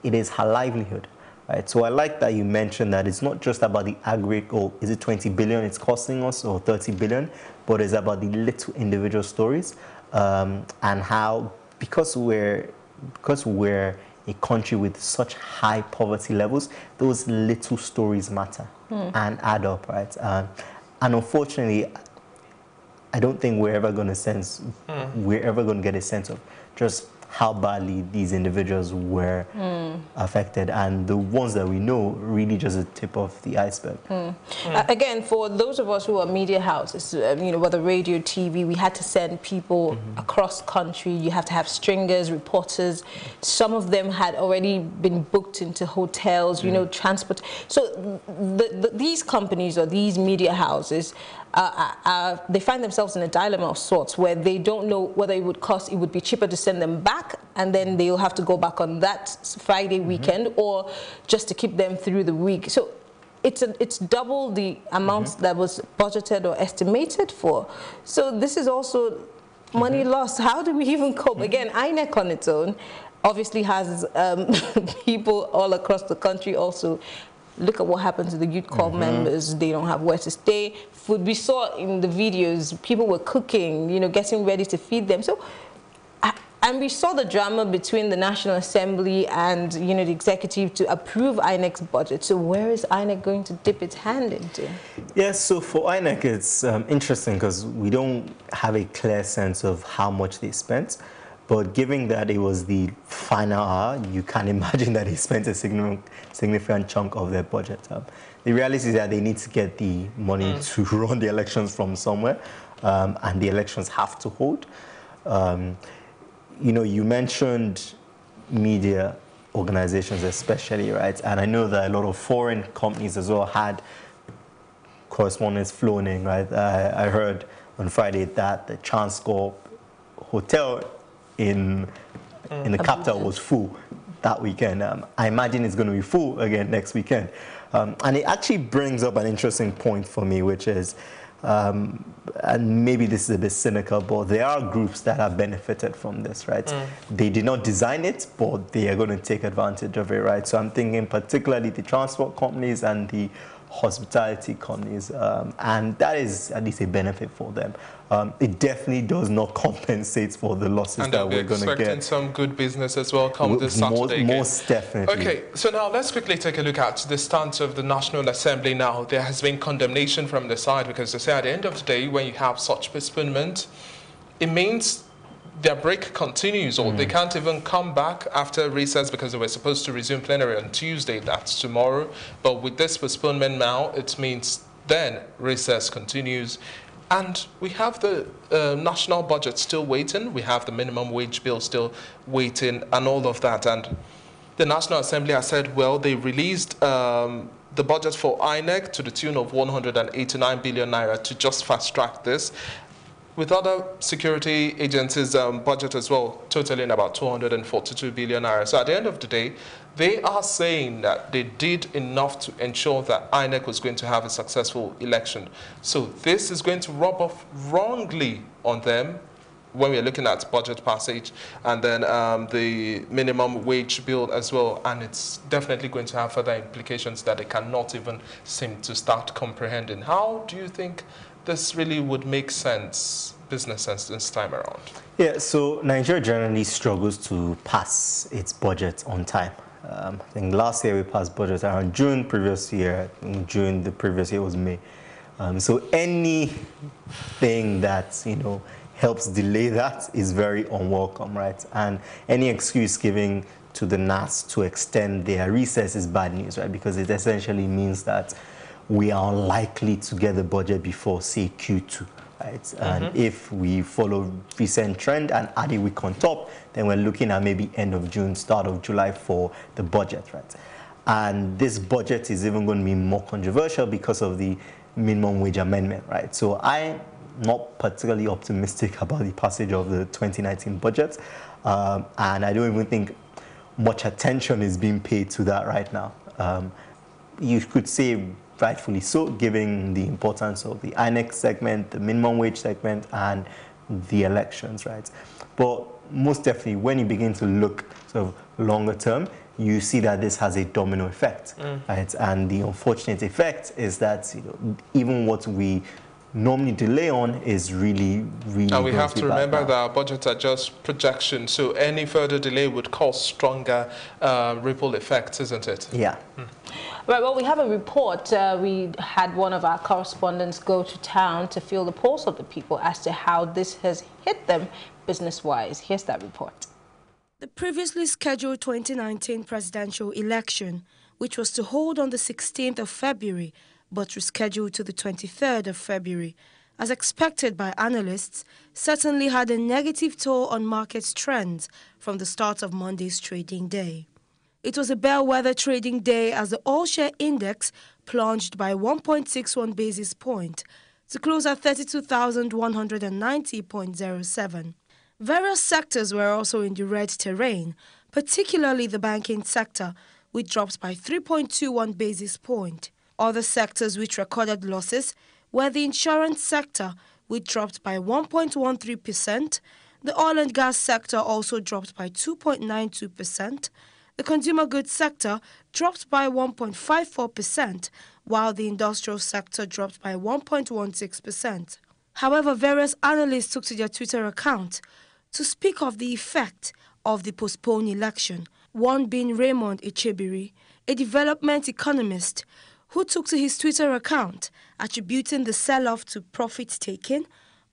[SPEAKER 11] it is her livelihood, right? So I like that you mentioned that it's not just about the aggregate, or is it 20 billion it's costing us, or 30 billion, but it's about the little individual stories, and how, because we're a country with such high poverty levels, those little stories matter and add up, right? And unfortunately, I don't think we're ever going to get a sense of just how badly these individuals were affected, and the ones that we know really just a tip of the iceberg.
[SPEAKER 22] Again, for those of us who are media houses, you know, whether radio, TV, we had to send people across country. You have to have stringers, reporters. Some of them had already been booked into hotels, you know, transport. So these companies or these media houses, they find themselves in a dilemma of sorts where they don't know whether it would be cheaper to send them back and then they'll have to go back on that Friday weekend, or just to keep them through the week. So it's double the amount that was budgeted or estimated for. So this is also money lost. How do we even cope? Again, INEC on its own obviously has people all across the country also. Look at what happened to the youth corps members. They don't have where to stay. Food, we saw in the videos, people were cooking, you know, getting ready to feed them. So, and we saw the drama between the National Assembly and, you know, the executive to approve INEC's budget. So where is INEC going to dip its hand into?
[SPEAKER 11] Yes, so for INEC, it's interesting because we don't have a clear sense of how much they spent. But given that it was the final hour, you can imagine that they spent a significant chunk of their budget. The reality is that they need to get the money to run the elections from somewhere, and the elections have to hold. You know, you mentioned media organizations especially, right? And I know that a lot of foreign companies as well had correspondents flown in, right? I heard on Friday that the Transcorp Hotel in the capital was full that weekend. I imagine it's going to be full again next weekend. And it actually brings up an interesting point for me, which is, and maybe this is a bit cynical, but there are groups that have benefited from this, right? They did not design it, but they are going to take advantage of it, right? So I'm thinking particularly the transport companies and the hospitality companies, and that is at least a benefit for them. It definitely does not compensate for the losses that we're going to get.
[SPEAKER 10] And expecting some good business as well come this Saturday.
[SPEAKER 11] Most definitely.
[SPEAKER 10] Okay, so now let's quickly take a look at the stance of the National Assembly now. There has been condemnation from the side because they say at the end of the day, when you have such postponement, it means their break continues, or they can't even come back after recess because they were supposed to resume plenary on Tuesday, that's tomorrow. But with this postponement now, it means then recess continues. And we have the national budget still waiting. We have the minimum wage bill still waiting and all of that. And the National Assembly has said, well, they released the budget for INEC to the tune of 189 billion naira to just fast track this, with other security agencies' budget as well, totaling about 242 billion naira. So at the end of the day, they are saying that they did enough to ensure that INEC was going to have a successful election. So this is going to rub off wrongly on them when we're looking at budget passage and then the minimum wage bill as well. And it's definitely going to have further implications that they cannot even seem to start comprehending. How do you think this really would make sense? business this time around?
[SPEAKER 11] Yeah, so Nigeria generally struggles to pass its budget on time. I think last year we passed budget around June, previous year, June, the previous year was May. So anything that, you know, helps delay that is very unwelcome, right? And any excuse giving to the NAS to extend their recess is bad news, right? Because it essentially means that we are unlikely to get the budget before, say, Q2. Right? And if we follow recent trend and add a week on top, then we're looking at maybe end of June, start of July for the budget, right? And this budget is even going to be more controversial because of the minimum wage amendment, right? So I'm not particularly optimistic about the passage of the 2019 budget, and I don't even think much attention is being paid to that right now. You could say rightfully so, given the importance of the INEC segment, the minimum wage segment, and the elections, right? But most definitely, when you begin to look sort of longer term, you see that this has a domino effect, right? And the unfortunate effect is that, you know, even what we normally delay on is really
[SPEAKER 10] and we have to remember that our budgets are just projections, so any further delay would cause stronger ripple effects, isn't it?
[SPEAKER 11] Yeah.
[SPEAKER 22] Right, well, we have a report. We had one of our correspondents go to town to feel the pulse of the people as to how this has hit them business-wise. Here's that report.
[SPEAKER 12] The previously scheduled 2019 presidential election, which was to hold on the 16th of February, but rescheduled to the 23rd of February, as expected by analysts, certainly had a negative toll on market trends from the start of Monday's trading day. It was a bellwether trading day as the all-share index plunged by 1.61 basis point to close at 32,190.07. Various sectors were also in the red terrain, particularly the banking sector, which dropped by 3.21 basis point. Other sectors which recorded losses were the insurance sector, which dropped by 1.13%, the oil and gas sector also dropped by 2.92%, the consumer goods sector dropped by 1.54%, while the industrial sector dropped by 1.16%. However, various analysts took to their Twitter account to speak of the effect of the postponed election, one being Raymond Echebiri, a development economist, who took to his Twitter account, attributing the sell-off to profit-taking,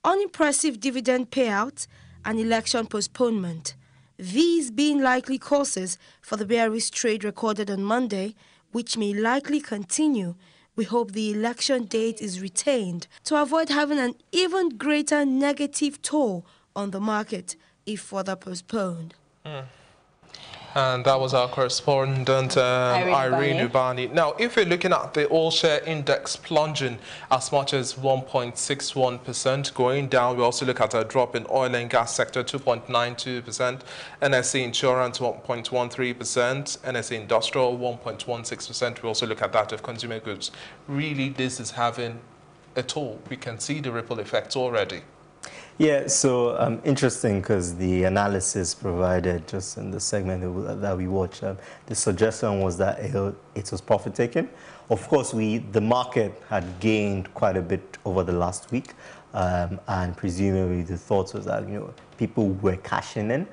[SPEAKER 12] unimpressive dividend payout, and election postponement. These being likely causes for the bearish trade recorded on Monday, which may likely continue. We hope the election date is retained to avoid having an even greater negative toll on the market if further postponed.
[SPEAKER 10] And that was our correspondent, Irene Ubani. Now, if you're looking at the all-share index plunging as much as 1.61%, going down, we also look at a drop in oil and gas sector, 2.92%, NSE insurance, 1.13%, NSE industrial, 1.16%. We also look at that of consumer goods. Really, this is having a toll. We can see the ripple effects already.
[SPEAKER 11] Yeah, so interesting because the analysis provided just in the segment that we watched, the suggestion was that it was profit-taking. Of course, the market had gained quite a bit over the last week, and presumably the thought was that, you know, people were cashing in.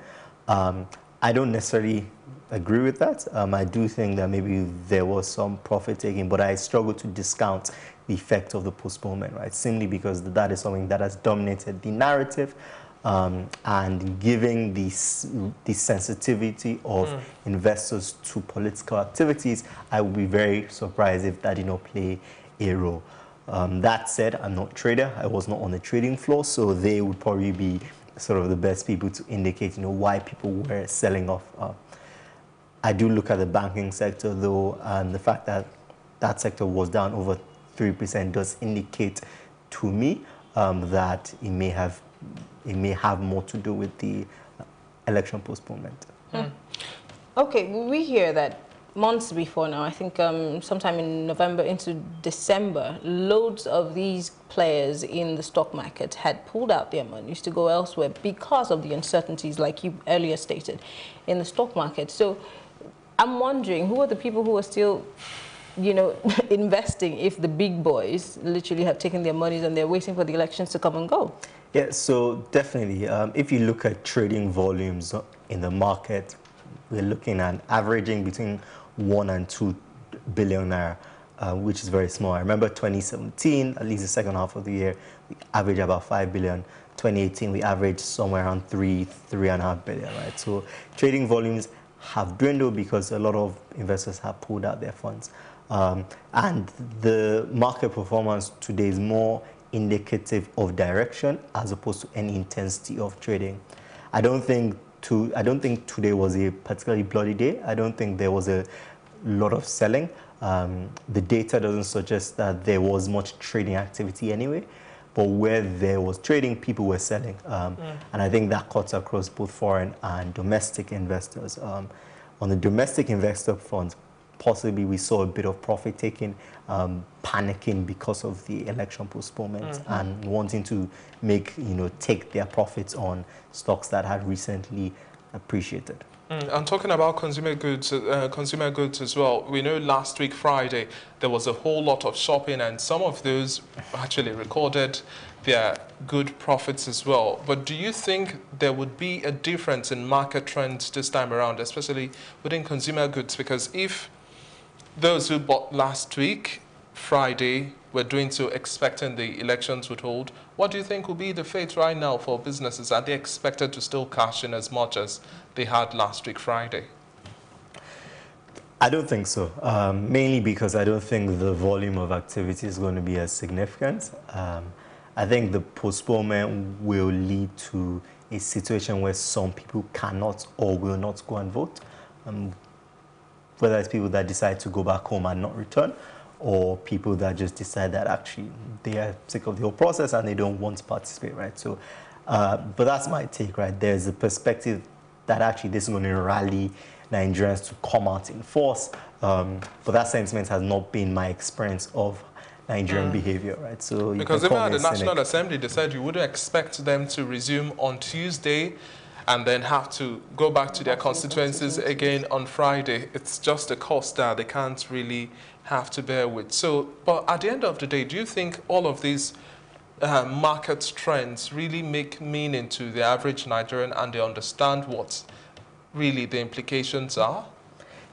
[SPEAKER 11] I don't necessarily agree with that. I do think that maybe there was some profit-taking, but I struggle to discount the effect of the postponement, right? Simply because that is something that has dominated the narrative, and giving the sensitivity of investors to political activities, I would be very surprised if that did not play a role. That said, I'm not a trader. I was not on the trading floor, so they would probably be sort of the best people to indicate, you know, why people were selling off. I do look at the banking sector, though, and the fact that that sector was down over 3% does indicate to me that it may have more to do with the election postponement.
[SPEAKER 22] Okay, we hear that months before now, I think sometime in November into December, loads of these players in the stock market had pulled out their monies to go elsewhere because of the uncertainties, like you earlier stated, in the stock market. So I'm wondering, who are the people who are still, you know, investing if the big boys literally have taken their monies and they're waiting for the elections to come and go?
[SPEAKER 11] Yeah, so definitely, if you look at trading volumes in the market, we're looking at averaging between 1 and 2 billion naira, which is very small. I remember 2017, at least the second half of the year, we averaged about 5 billion. 2018, we averaged somewhere around 3.5 billion, right? So trading volumes have dwindled because a lot of investors have pulled out their funds. And the market performance today is more indicative of direction as opposed to any intensity of trading. I don't think today was a particularly bloody day. I don't think there was a lot of selling. The data doesn't suggest that there was much trading activity anyway, but where there was trading, people were selling. And I think that cuts across both foreign and domestic investors. On the domestic investor front, possibly we saw a bit of profit taking, panicking because of the election postponement and wanting to take their profits on stocks that had recently appreciated.
[SPEAKER 10] And talking about consumer goods as well, we know last week, Friday, there was a whole lot of shopping and some of those actually recorded their good profits as well. But do you think there would be a difference in market trends this time around, especially within consumer goods? Because if those who bought last week, Friday, were doing so expecting the elections would hold, what do you think will be the fate right now for businesses? Are they expected to still cash in as much as they had last week, Friday?
[SPEAKER 11] I don't think so, mainly because I don't think the volume of activity is going to be as significant. I think the postponement will lead to a situation where some people cannot or will not go and vote, whether it's people that decide to go back home and not return, or people that just decide that actually they are sick of the whole process and they don't want to participate, right? So, but that's my take, right? There's a perspective that actually this is going to rally Nigerians to come out in force, but that sentiment has not been my experience of Nigerian behavior, right? So
[SPEAKER 10] because even at the National Assembly, they said you wouldn't expect them to resume on Tuesday and then have to go back to their constituencies again on Friday. It's just a cost that they can't really have to bear with. So, but at the end of the day, do you think all of these market trends really make meaning to the average Nigerian and they understand what really the implications are?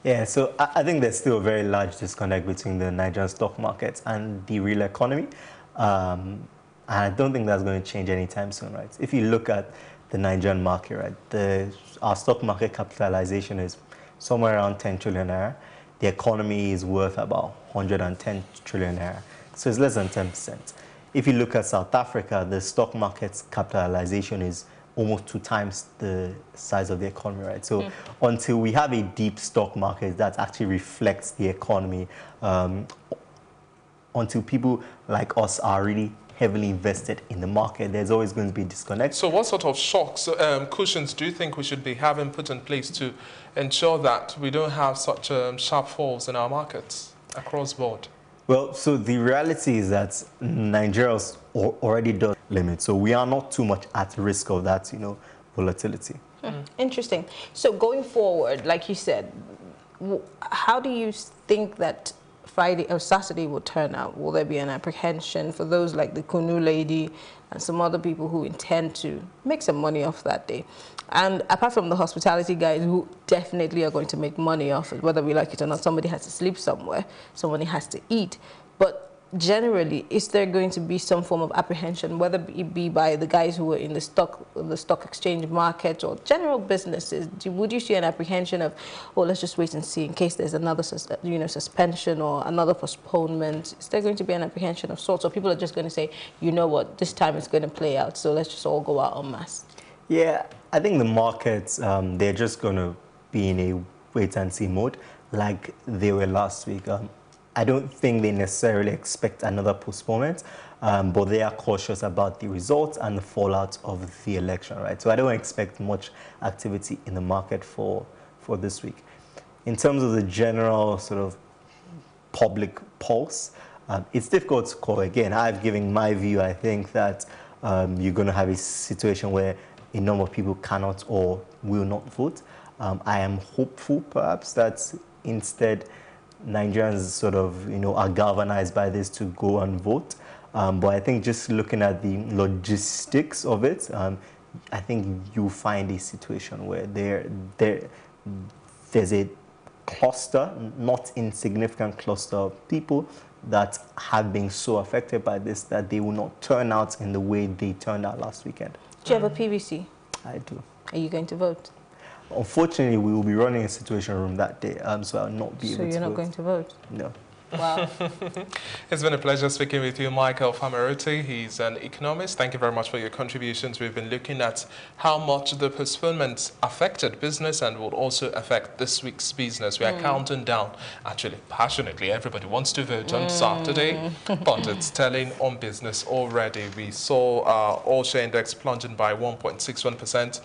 [SPEAKER 11] Yeah, so I think there's still a very large disconnect between the Nigerian stock market and the real economy. And I don't think that's going to change anytime soon, right? If you look at the Nigerian market, right, our stock market capitalization is somewhere around 10 trillion naira. The economy is worth about 110 trillion naira. So it's less than 10%. If you look at South Africa, the stock market's capitalization is almost 2 times the size of the economy, right? So until we have a deep stock market that actually reflects the economy, until people like us are really heavily invested in the market, there's always going to be a disconnect.
[SPEAKER 10] So what sort of shocks, cushions do you think we should be having put in place to ensure that we don't have such sharp falls in our markets across board?
[SPEAKER 11] Well, so the reality is that Nigeria already does limit, so we are not too much at risk of that, volatility.
[SPEAKER 22] Interesting. So going forward, like you said, how do you think that Friday or Saturday will turn out? Will there be an apprehension for those like the Kunu lady and some other people who intend to make some money off that day? And apart from the hospitality guys who definitely are going to make money off it, whether we like it or not, somebody has to sleep somewhere, somebody has to eat. But generally, is there going to be some form of apprehension, whether it be by the guys who are in the stock exchange market or general businesses? Would you see an apprehension of, oh, let's just wait and see in case there's another suspension or another postponement? Is there going to be an apprehension of sorts, or people are just going to say, you know what, this time it's going to play out, so let's just all go out en masse?
[SPEAKER 11] Yeah, I think the markets, they're just going to be in a wait-and-see mode like they were last week. I don't think they necessarily expect another postponement, but they are cautious about the results and the fallout of the election, right? So I don't expect much activity in the market for this week. In terms of the general sort of public pulse, it's difficult to call. Again, I've given my view. I think that you're going to have a situation where a number of people cannot or will not vote. I am hopeful, perhaps, that instead Nigerians sort of, are galvanized by this to go and vote. But I think just looking at the logistics of it, I think you find a situation where there's a cluster, not insignificant cluster of people that have been so affected by this that they will not turn out in the way they turned out last weekend.
[SPEAKER 22] Do you have a PVC?
[SPEAKER 11] I do.
[SPEAKER 22] Are you going to vote?
[SPEAKER 11] Unfortunately, we will be running a situation room that day, so I'll not be able to vote.
[SPEAKER 22] So you're not going to vote?
[SPEAKER 11] No.
[SPEAKER 22] Wow.
[SPEAKER 10] It's been a pleasure speaking with you, Michael Famaruti. He's an economist. Thank you very much for your contributions. We've been looking at how much the postponement affected business and will also affect this week's business. We are counting down, actually, passionately. Everybody wants to vote on Saturday, but it's telling on business already. We saw All-Share Index plunging by 1.61%.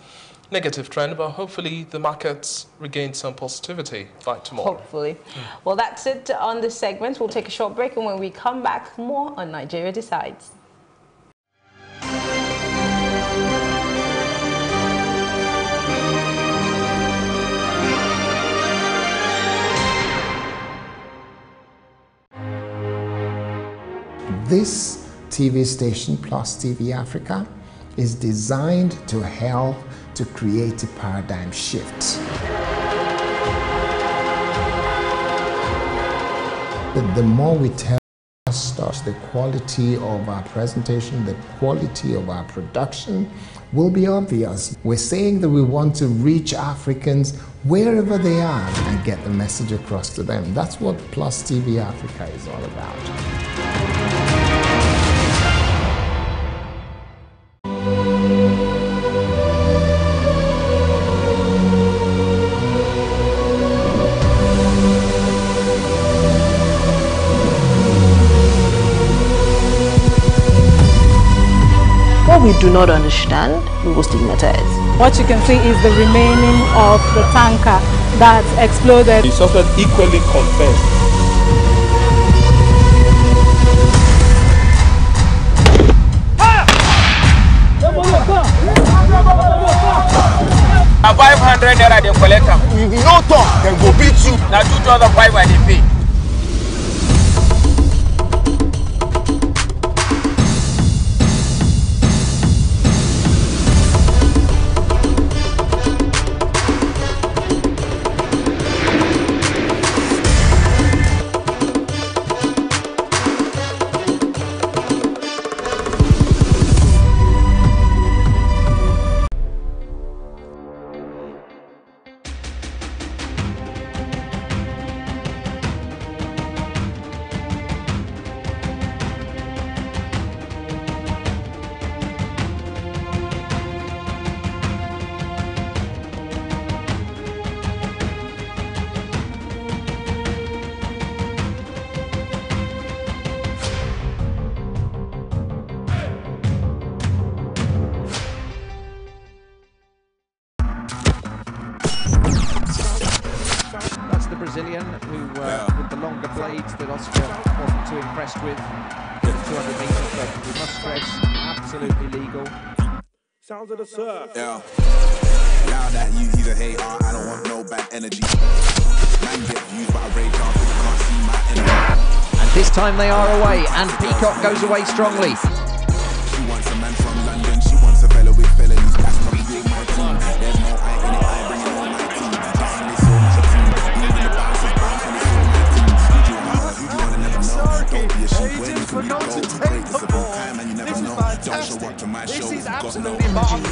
[SPEAKER 10] Negative trend, but hopefully the markets regain some positivity by tomorrow.
[SPEAKER 22] Hopefully. Well, that's it on this segment. We'll take a short break, and when we come back, more on Nigeria Decides.
[SPEAKER 13] This TV station, Plus TV Africa, is designed to help to create a paradigm shift. The more we tell stars, the quality of our presentation, the quality of our production will be obvious. We're saying that we want to reach Africans wherever they are and get the message across to them. That's what Plus TV Africa is all about.
[SPEAKER 14] What we do not understand, we will stigmatize.
[SPEAKER 17] What you can see is the remaining of the tanker that exploded.
[SPEAKER 9] He suffered equally confessed.
[SPEAKER 5] A 500 naira they collect them. You no talk, then go beat you. Now 2,500 they pay.
[SPEAKER 15] Brazilian who, with the longer blades that Austria wasn't too impressed with. 200 metres, but we must stress, absolutely legal.
[SPEAKER 16] Sounds of the surf.
[SPEAKER 19] Yeah. Now that he's a hater, I don't want no bad energy. Man get used by radar, but you can't see my energy.
[SPEAKER 15] And this time they are away, and Peacock goes away strongly.
[SPEAKER 19] She wants a man from London, she wants a fellow with felonies. That's not being my team. There's no I in it, I bring it on my team. That's when it's all my team. Even the bouncers bounce when it's all my team. Who do you wanna never know? Don't be a sheep when you can be bold. Great, it's a good time and you never know. Don't show up to my show, you've got no energy.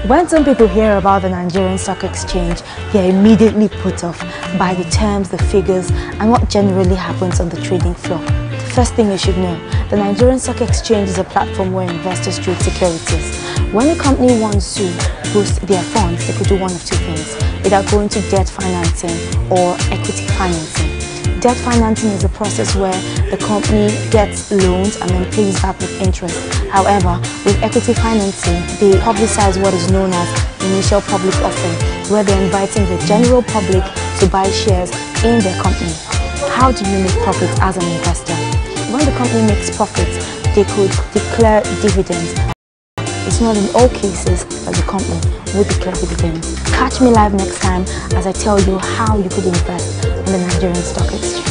[SPEAKER 12] When some people hear about the Nigerian Stock Exchange, they are immediately put off by the terms, the figures, and what generally happens on the trading floor. The first thing you should know, the Nigerian Stock Exchange is a platform where investors trade securities. When a company wants to boost their funds, they could do one of two things, either going to debt financing or equity financing.
[SPEAKER 1] Debt financing is a process where the company gets loans and then pays back with interest. However, with equity financing, they publicize what is known as initial public offering, where they're inviting the general public to buy shares in their company. How do you make profits as an investor? When the company makes profits, they could declare dividends. It's not in all cases that the company will declare dividends. Catch me live next time as I tell you how you could invest in the Nigerian Stock Exchange.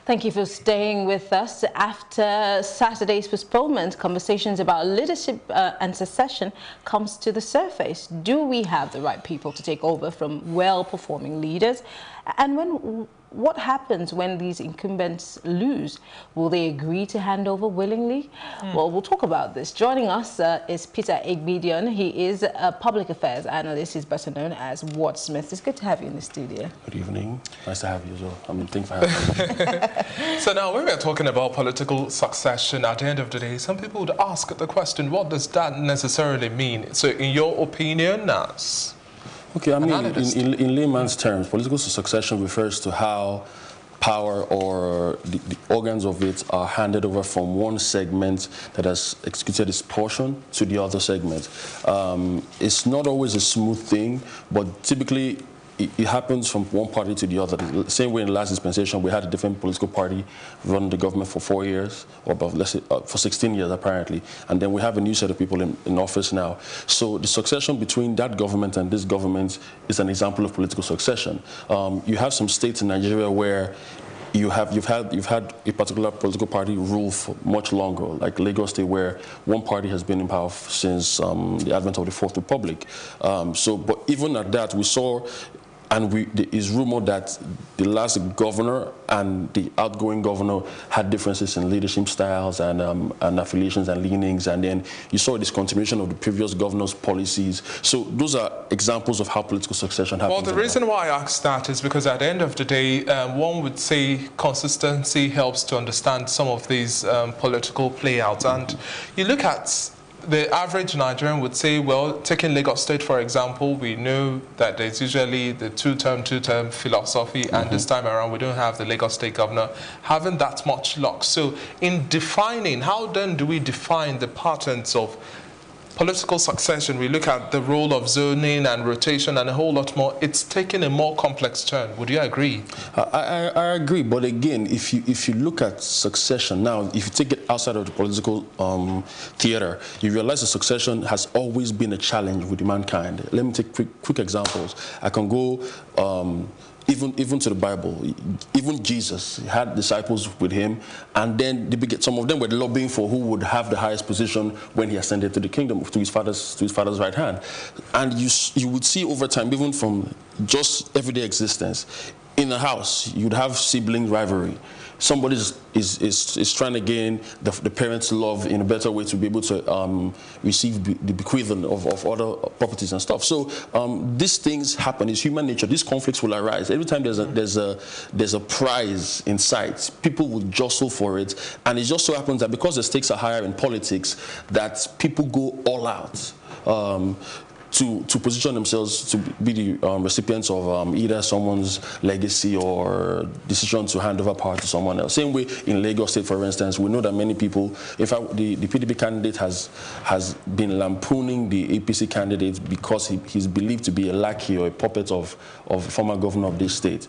[SPEAKER 22] Thank you for staying with us. After Saturday's postponement, conversations about leadership and succession comes to the surface. Do we have the right people to take over from well-performing leaders? And what happens when these incumbents lose? Will they agree to hand over willingly? Well, we'll talk about this. Joining us is Peter Egbidion. He is a public affairs analyst. He's better known as Wordsmith. It's good to have you in the studio.
[SPEAKER 3] Good evening. Nice to have you as well. Thanks for having me.
[SPEAKER 10] So now, when we're talking about political succession, at the end of the day, some people would ask the question, what does that necessarily mean? So in your opinion, as
[SPEAKER 3] okay, I mean, in layman's terms, political succession refers to how power or the organs of it are handed over from one segment that has executed its portion to the other segment. It's not always a smooth thing, but typically it happens from one party to the other. The same way in the last dispensation, we had a different political party running the government for 4 years, or about, let's say, for 16 years apparently, and then we have a new set of people in office now. So the succession between that government and this government is an example of political succession. You have some states in Nigeria where you've had a particular political party rule for much longer, like Lagos State, where one party has been in power since the advent of the Fourth Republic. But even at that, we saw. And there is rumor that the last governor and the outgoing governor had differences in leadership styles and affiliations and leanings, and then you saw this continuation of the previous governor's policies. So those are examples of how political succession happens.
[SPEAKER 10] Well, the reason why I asked that is because at the end of the day, one would say consistency helps to understand some of these political playouts. And you look at the average Nigerian would say, well, taking Lagos State, for example, we know that there's usually the two-term philosophy, and this time around we don't have the Lagos State governor having that much luck. So in defining, how then do we define the patterns of political succession? We look at the role of zoning and rotation and a whole lot more. It's taking a more complex turn. Would you agree?
[SPEAKER 3] I agree, but again, if you look at succession now, if you take it outside of the political theater, you realize that succession has always been a challenge with mankind. Let me take quick examples. I can go even to the Bible. Even Jesus had disciples with him, and then some of them were lobbying for who would have the highest position when he ascended to the kingdom, to his father's right hand. And you would see over time, even from just everyday existence, in a house, you'd have sibling rivalry. Somebody is trying to gain the parents' love in a better way to be able to receive the bequeathing of other properties and stuff. So these things happen. It's human nature. These conflicts will arise every time there's a prize in sight. People will jostle for it, and it just so happens that because the stakes are higher in politics, that people go all out. To position themselves to be the recipients of either someone's legacy or decision to hand over power to someone else. Same way in Lagos State, for instance, we know that many people, in fact, the PDP candidate has been lampooning the APC candidate because he's believed to be a lackey or a puppet of former governor of this state.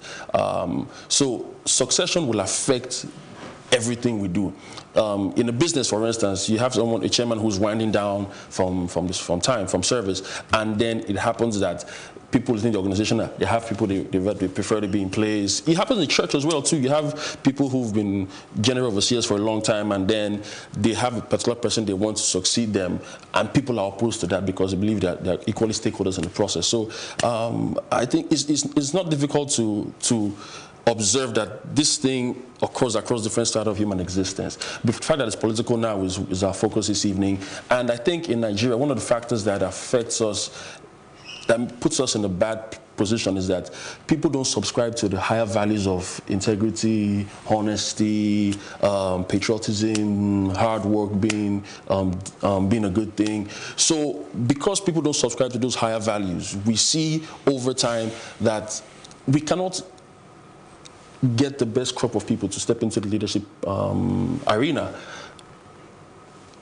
[SPEAKER 3] So succession will affect everything we do. In a business, for instance, you have a chairman who's winding down from service, and then it happens that people within the organization, they have people they prefer to be in place. It happens in church as well too. You have people who've been general overseers for a long time, and then they have a particular person they want to succeed them, and people are opposed to that because they believe that they're equally stakeholders in the process. So I think it's not difficult to observe that this thing occurs across different strata of human existence. The fact that it's political now is our focus this evening. And I think in Nigeria, one of the factors that affects us, that puts us in a bad position, is that people don't subscribe to the higher values of integrity, honesty, patriotism, hard work being a good thing. So because people don't subscribe to those higher values, we see over time that we cannot get the best crop of people to step into the leadership arena.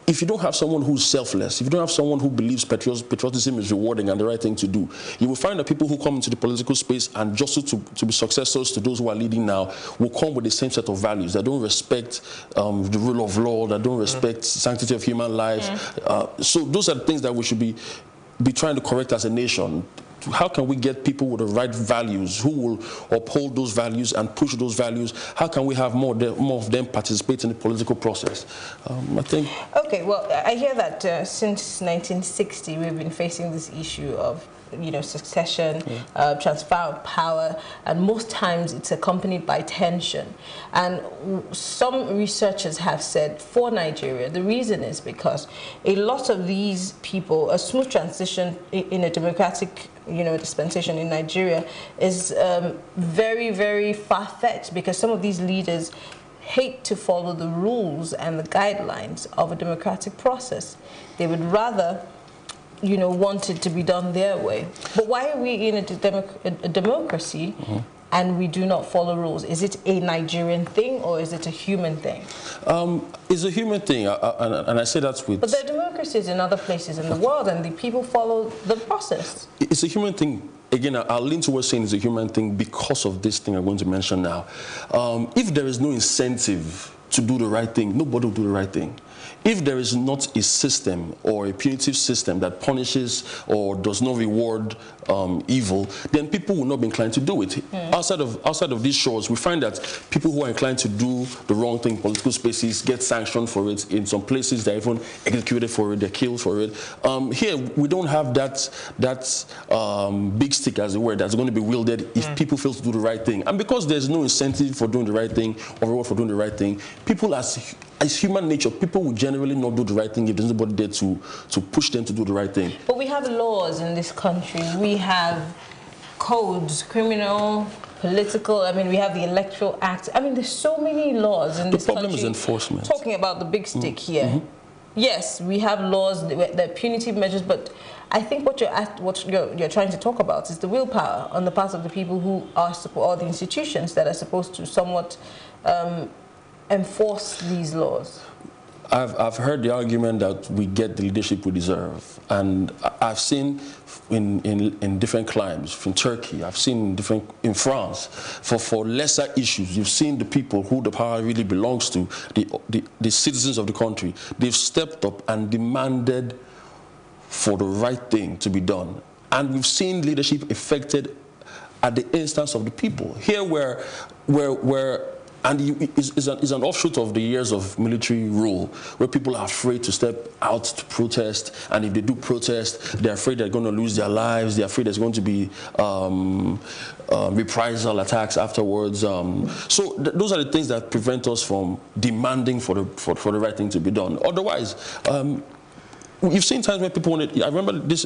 [SPEAKER 3] If you don't have someone who's selfless, if you don't have someone who believes patriotism is rewarding and the right thing to do, you will find that people who come into the political space and just to be successors to those who are leading now will come with the same set of values that don't respect the rule of law, that don't respect sanctity of human life. So those are the things that we should be trying to correct as a nation. How can we get people with the right values, who will uphold those values and push those values? How can we have more of them participate in the political process? I think...
[SPEAKER 22] Okay, well, I hear that since 1960 we've been facing this issue of succession, transfer of power, and most times it's accompanied by tension. And some researchers have said for Nigeria, the reason is because a lot of these people, a smooth transition in a democratic dispensation in Nigeria is very, very far-fetched, because some of these leaders hate to follow the rules and the guidelines of a democratic process. They would rather want it to be done their way. But why are we in a democracy and we do not follow rules? Is it a Nigerian thing or is it a human thing?
[SPEAKER 3] It's a human thing, and I say that with...
[SPEAKER 22] But there are democracies in other places in the world and the people follow the process.
[SPEAKER 3] It's a human thing. Again, I'll lean towards saying it's a human thing because of this thing I'm going to mention now. If there is no incentive to do the right thing, nobody will do the right thing. If there is not a system or a punitive system that punishes or does not reward evil, then people will not be inclined to do it. Outside of these shores, we find that people who are inclined to do the wrong thing in political spaces get sanctioned for it. In some places, they're even executed for it, they're killed for it. Here, we don't have that big stick, as it were, that's going to be wielded if people fail to do the right thing. And because there's no incentive for doing the right thing or reward for doing the right thing, people as human nature, people will generally not do the right thing if there's nobody there to push them to do the right thing.
[SPEAKER 22] But we have laws in this country. We have codes, criminal, political. I mean, we have the Electoral Act. I mean, there's so many laws in this country.
[SPEAKER 3] The problem is enforcement.
[SPEAKER 22] Talking about the big stick here. Yes, we have laws, the punitive measures, but I think what you're trying to talk about is the willpower on the part of the people who are or the institutions that are supposed to somewhat enforce these laws.
[SPEAKER 3] I've heard the argument that we get the leadership we deserve, and I've seen in different climes, from Turkey, I've seen in France, for lesser issues, you've seen the people who the power really belongs to, the citizens of the country, they've stepped up and demanded for the right thing to be done. And we've seen leadership effected at the instance of the people. Here and it's an offshoot of the years of military rule, where people are afraid to step out to protest, and if they do protest, they're afraid they're going to lose their lives, they're afraid there's going to be reprisal attacks afterwards. So those are the things that prevent us from demanding for the right thing to be done. Otherwise, you've seen times when people wanted, I remember in this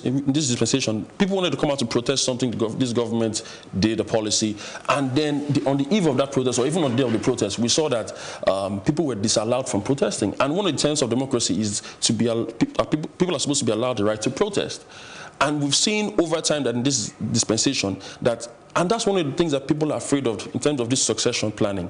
[SPEAKER 3] dispensation, people wanted to come out to protest something this government did, a policy, and then on the eve of that protest, or even on the day of the protest, we saw that people were disallowed from protesting. And one of the tenets of democracy is people are supposed to be allowed the right to protest. And we've seen over time that in this dispensation and that's one of the things that people are afraid of in terms of this succession planning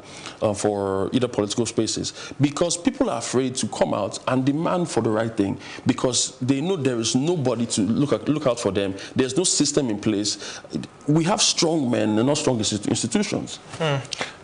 [SPEAKER 3] for either political spaces, because people are afraid to come out and demand for the right thing, because they know there is nobody to look out for them. There's no system in place. We have strong men and not strong institutions.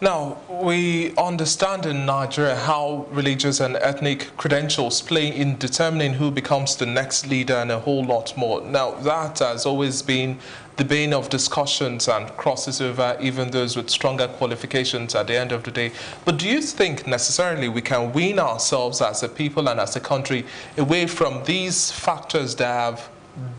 [SPEAKER 10] Now, we understand in Nigeria how religious and ethnic credentials play in determining who becomes the next leader and a whole lot more. Now, that has always been the bane of discussions and crosses over even those with stronger qualifications at the end of the day. But do you think necessarily we can wean ourselves as a people and as a country away from these factors that have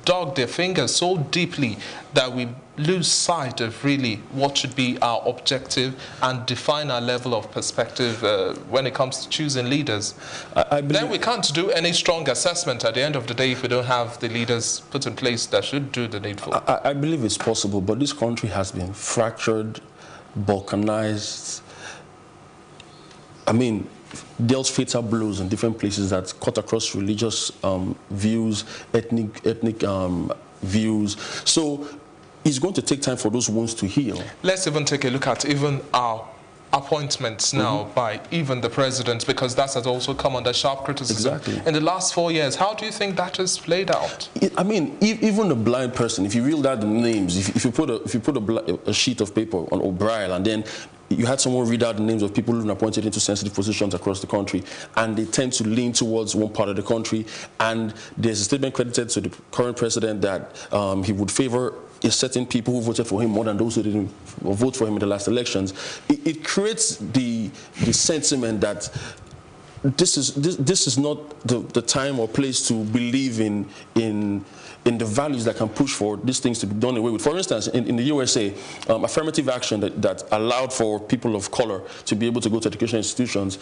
[SPEAKER 10] dug their fingers so deeply that we lose sight of really what should be our objective and define our level of perspective when it comes to choosing leaders. Then we can't do any strong assessment at the end of the day if we don't have the leaders put in place that should do the needful.
[SPEAKER 3] I believe it's possible, but this country has been fractured, balkanized. I mean, dealt fatal blows in different places that cut across religious views, ethnic views. So it's going to take time for those wounds to heal.
[SPEAKER 10] Let's even take a look at even our appointments now by even the president, because that has also come under sharp criticism.
[SPEAKER 3] Exactly.
[SPEAKER 10] In the last 4 years, how do you think that has played out?
[SPEAKER 3] I mean, even a blind person, if you read out the names, if you put a sheet of paper on O'Brien and then you had someone read out the names of people who've been appointed into sensitive positions across the country, and they tend to lean towards one part of the country, and there's a statement credited to the current president that he would favor certain people who voted for him more than those who didn't vote for him in the last elections. It creates the sentiment that this is not the time or place to believe in the values that can push for these things to be done away with. For instance, in the USA, affirmative action that allowed for people of color to be able to go to educational institutions,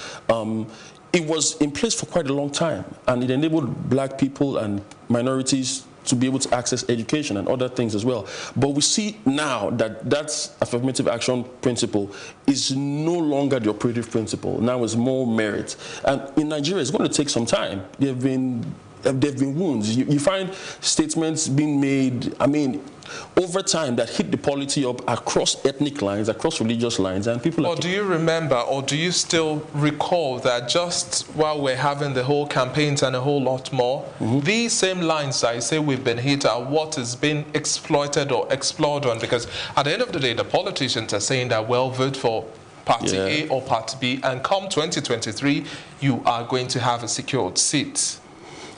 [SPEAKER 3] it was in place for quite a long time, and it enabled black people and minorities to be able to access education and other things as well. But we see now that that affirmative action principle is no longer the operative principle. Now it's more merit. And in Nigeria, it's going to take some time. There have been wounds. You find statements being made, I mean, over time that hit the polity up across ethnic lines, across religious lines, and people
[SPEAKER 10] Or do you remember, or do you still recall that just while we're having the whole campaigns and a whole lot more, these same lines I say we've been hit are what is being exploited or explored on? Because at the end of the day, the politicians are saying that, well, vote for Party A or Party B, and come 2023, you are going to have a secured seat.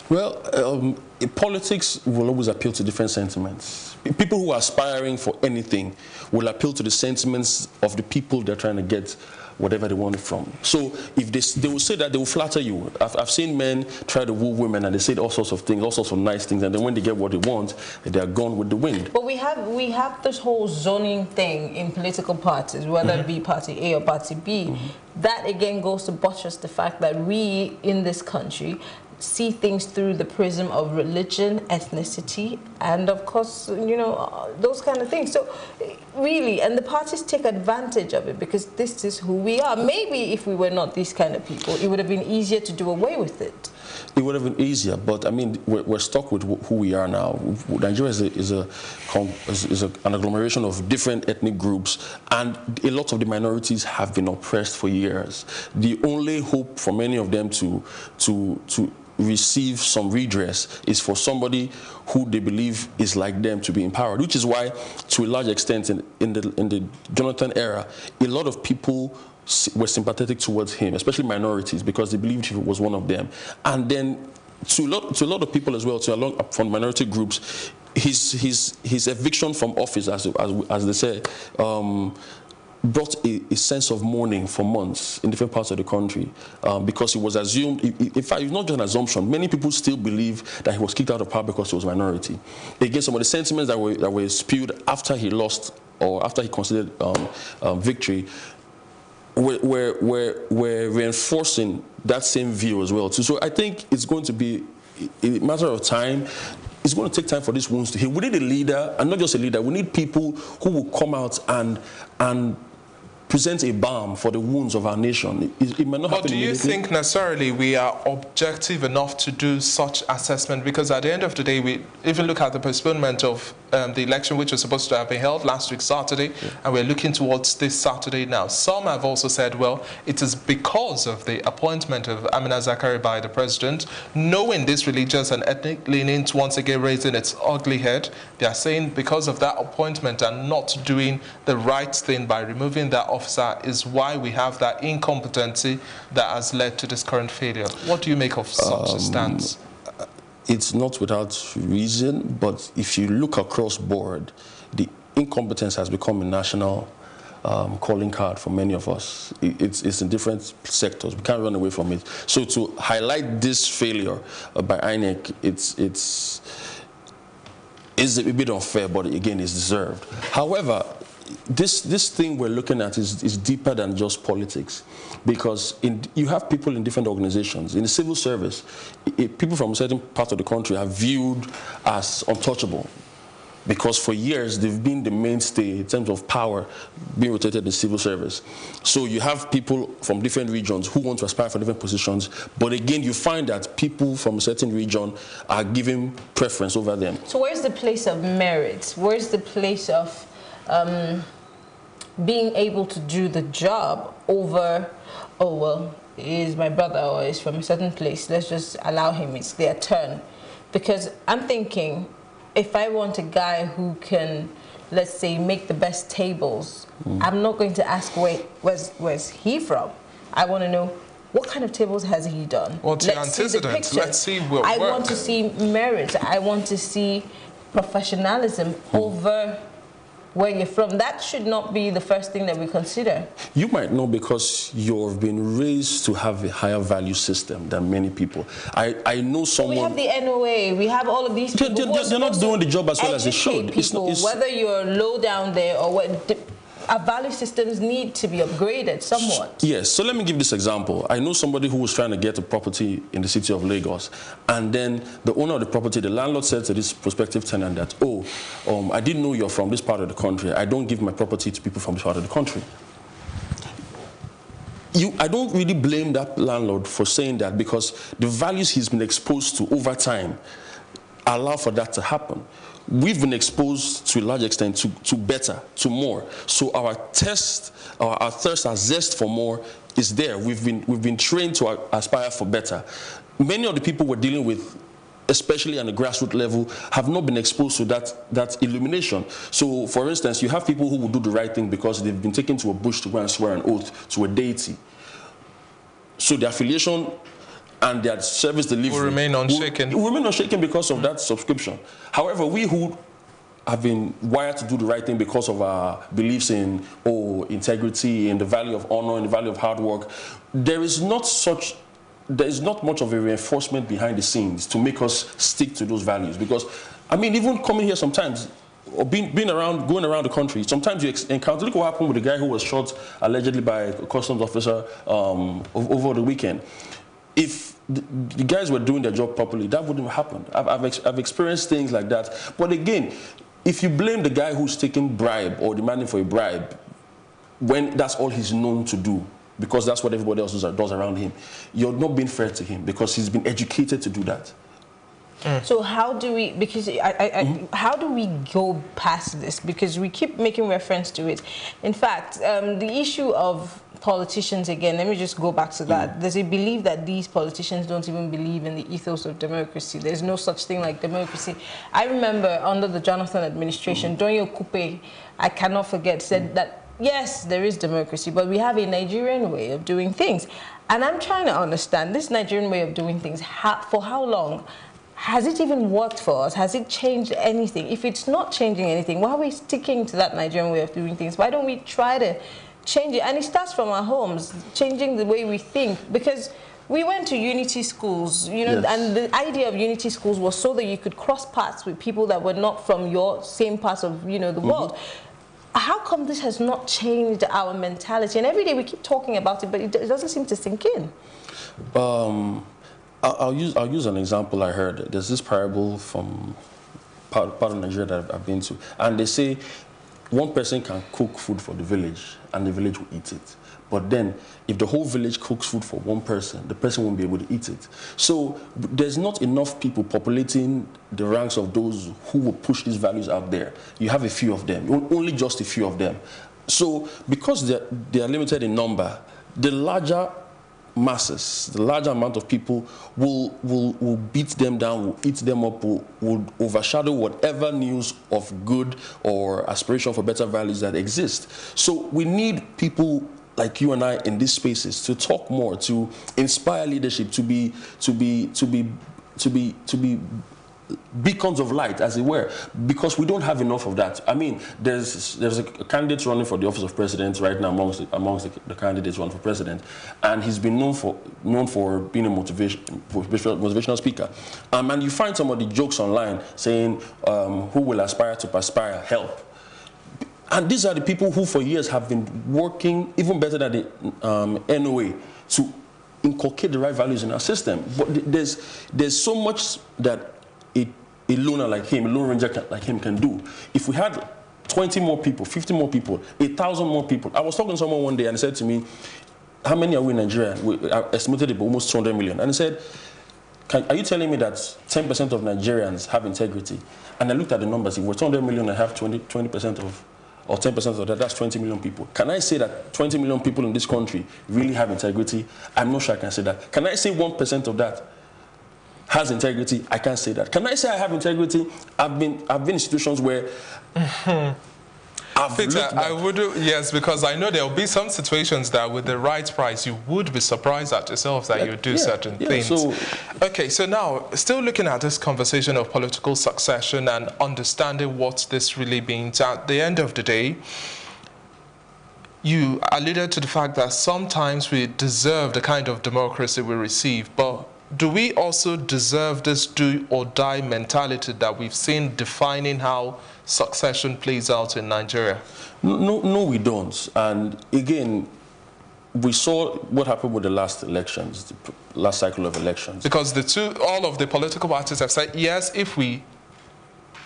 [SPEAKER 3] Well, politics will always appeal to different sentiments. People who are aspiring for anything will appeal to the sentiments of the people they're trying to get whatever they want it from. So if they will say that, they will flatter you. I've seen men try to woo women and they say all sorts of things, all sorts of nice things, and then when they get what they want, they are gone with the wind.
[SPEAKER 22] But we have this whole zoning thing in political parties, whether it be Party A or Party B. That again goes to buttress the fact that we in this country see things through the prism of religion, ethnicity, and of course, you know, those kind of things. So really, and the parties take advantage of it because this is who we are. Maybe if we were not these kind of people, it would have been easier to do away with it.
[SPEAKER 3] It would have been easier, but I mean, we're stuck with who we are now. Nigeria is an agglomeration of different ethnic groups, and a lot of the minorities have been oppressed for years. The only hope for many of them to receive some redress is for somebody who they believe is like them to be empowered, which is why, to a large extent, in the Jonathan era, a lot of people were sympathetic towards him, especially minorities, because they believed he was one of them. And then to a lot of people as well, from minority groups, his eviction from office, as they say, brought a sense of mourning for months in different parts of the country because he was assumed, in fact, it's not just an assumption. Many people still believe that he was kicked out of power because he was a minority. Again, some of the sentiments that were spewed after he lost or after he considered victory were reinforcing that same view as well too. So I think it's going to be a matter of time. It's going to take time for these wounds to heal. We need a leader, and not just a leader. We need people who will come out and present a balm for the wounds of our nation. It might not happen immediately.
[SPEAKER 10] But do you think necessarily we are objective enough to do such assessment? Because at the end of the day, we even look at the postponement of the election, which was supposed to have been held last week Saturday, and we're looking towards this Saturday now. Some have also said, well, it is because of the appointment of Amina Zakari by the president, knowing this religious and ethnic leanings once again raising its ugly head. They are saying because of that appointment and not doing the right thing by removing that officer is why we have that incompetency that has led to this current failure. What do you make of such a stance?
[SPEAKER 3] It's not without reason, but if you look across board, the incompetence has become a national calling card for many of us. It's in different sectors. We can't run away from it. So to highlight this failure by INEC, is a bit unfair, but again, it's deserved. However, this thing we're looking at is deeper than just politics, because you have people in different organizations. In the civil service, people from a certain part of the country are viewed as untouchable, because for years they've been the mainstay in terms of power being rotated in the civil service. So you have people from different regions who want to aspire for different positions, but again you find that people from a certain region are given preference over them.
[SPEAKER 22] So where's the place of merit? Where's the place of being able to do the job over, oh well, he's my brother or he's from a certain place, let's just allow him, it's their turn? Because I'm thinking, if I want a guy who can, let's say, make the best tables, I'm not going to ask where's he from. I want to know what kind of tables has he done.
[SPEAKER 10] What's the antecedent? Let's see what
[SPEAKER 22] I want to see merit. I want to see professionalism over where you're from. That should not be the first thing that we consider.
[SPEAKER 3] You might know because you've been raised to have a higher value system than many people. I know someone...
[SPEAKER 22] We have the NOA, we have all of these people.
[SPEAKER 3] They're not doing the job as well as they should.
[SPEAKER 22] People, whether you're low down there or what... Our value systems need to be upgraded somewhat.
[SPEAKER 3] Yes, so let me give this example. I know somebody who was trying to get a property in the city of Lagos, and then the owner of the property, the landlord, said to this prospective tenant that, I didn't know you're from this part of the country. I don't give my property to people from this part of the country. I don't really blame that landlord for saying that, because the values he's been exposed to over time allow for that to happen. We've been exposed to a large extent to better, to more. So our thirst, our zest for more is there. We've been trained to aspire for better. Many of the people we're dealing with, especially on the grassroots level, have not been exposed to that illumination. So, for instance, you have people who will do the right thing because they've been taken to a bush to go and swear an oath to a deity. So the affiliation and their service delivery
[SPEAKER 10] will remain unshaken.
[SPEAKER 3] Will remain unshaken because of that subscription. However, we who have been wired to do the right thing because of our beliefs in integrity, in the value of honor, in the value of hard work, there is not much of a reinforcement behind the scenes to make us stick to those values. Because, I mean, even coming here sometimes, or going around the country, sometimes you encounter, look what happened with the guy who was shot allegedly by a customs officer over the weekend. If the guys were doing their job properly, that wouldn't have happened. I've experienced things like that. But again, if you blame the guy who's taking bribe or demanding for a bribe, when that's all he's known to do, because that's what everybody else does around him, you're not being fair to him, because he's been educated to do that.
[SPEAKER 22] So how do we, because how do we go past this? Because we keep making reference to it. In fact, the issue of politicians, again, let me just go back to that. There's a belief that these politicians don't even believe in the ethos of democracy. There's no such thing like democracy. I remember under the Jonathan administration, Donyo Kupe, I cannot forget, said that, yes, there is democracy, but we have a Nigerian way of doing things. And I'm trying to understand this Nigerian way of doing things, for how long? Has it even worked for us? Has it changed anything? If it's not changing anything, why are we sticking to that Nigerian way of doing things? Why don't we try to change it? And it starts from our homes, changing the way we think. Because we went to unity schools, you know, and the idea of unity schools was so that you could cross paths with people that were not from your same parts of, you know, the world. How come this has not changed our mentality? And every day we keep talking about it, but it doesn't seem to sink in.
[SPEAKER 3] I'll use an example I heard. There's this parable from part of Nigeria that I've been to, and they say one person can cook food for the village, and the village will eat it. But then, if the whole village cooks food for one person, the person won't be able to eat it. So there's not enough people populating the ranks of those who will push these values out there. You have a few of them, only just a few of them. So because they are limited in number, the larger masses, the larger amount of people will beat them down, will eat them up, will overshadow whatever news of good or aspiration for better values that exist. So we need people like you and I in these spaces to talk more, to inspire leadership, to be beacons of light, as it were, because we don't have enough of that. I mean, there's a candidate running for the office of president right now amongst the candidates running for president, and he's been known for being a motivational speaker. And you find some of the jokes online saying, "Who will aspire to perspire? Help." And these are the people who for years have been working even better than the NOA to inculcate the right values in our system. But there's so much that a loner like him, a Lone Ranger like him can do. If we had 20 more people, 50 more people, 1,000 more people. I was talking to someone one day and he said to me, "How many are we in Nigeria?" I estimated it almost 200 million. And he said, "Are you telling me that 10% of Nigerians have integrity?" And I looked at the numbers. If we're 200 million and have 20% of, or 10% of that, that's 20 million people. Can I say that 20 million people in this country really have integrity? I'm not sure I can say that. Can I say 1% of that has integrity? I can't say that. Can I say I have integrity? I've been in situations where
[SPEAKER 10] Peter, I would, yes, because I know there will be some situations that with the right price you would be surprised at yourself that you do certain things. Okay, so now still looking at this conversation of political succession and understanding what this really means. At the end of the day, you alluded to the fact that sometimes we deserve the kind of democracy we receive, but do we also deserve this do or die mentality that we've seen defining how succession plays out in Nigeria?
[SPEAKER 3] No, we don't. And again, we saw what happened with the last elections, the last cycle of elections.
[SPEAKER 10] Because all of the political parties have said, yes, if we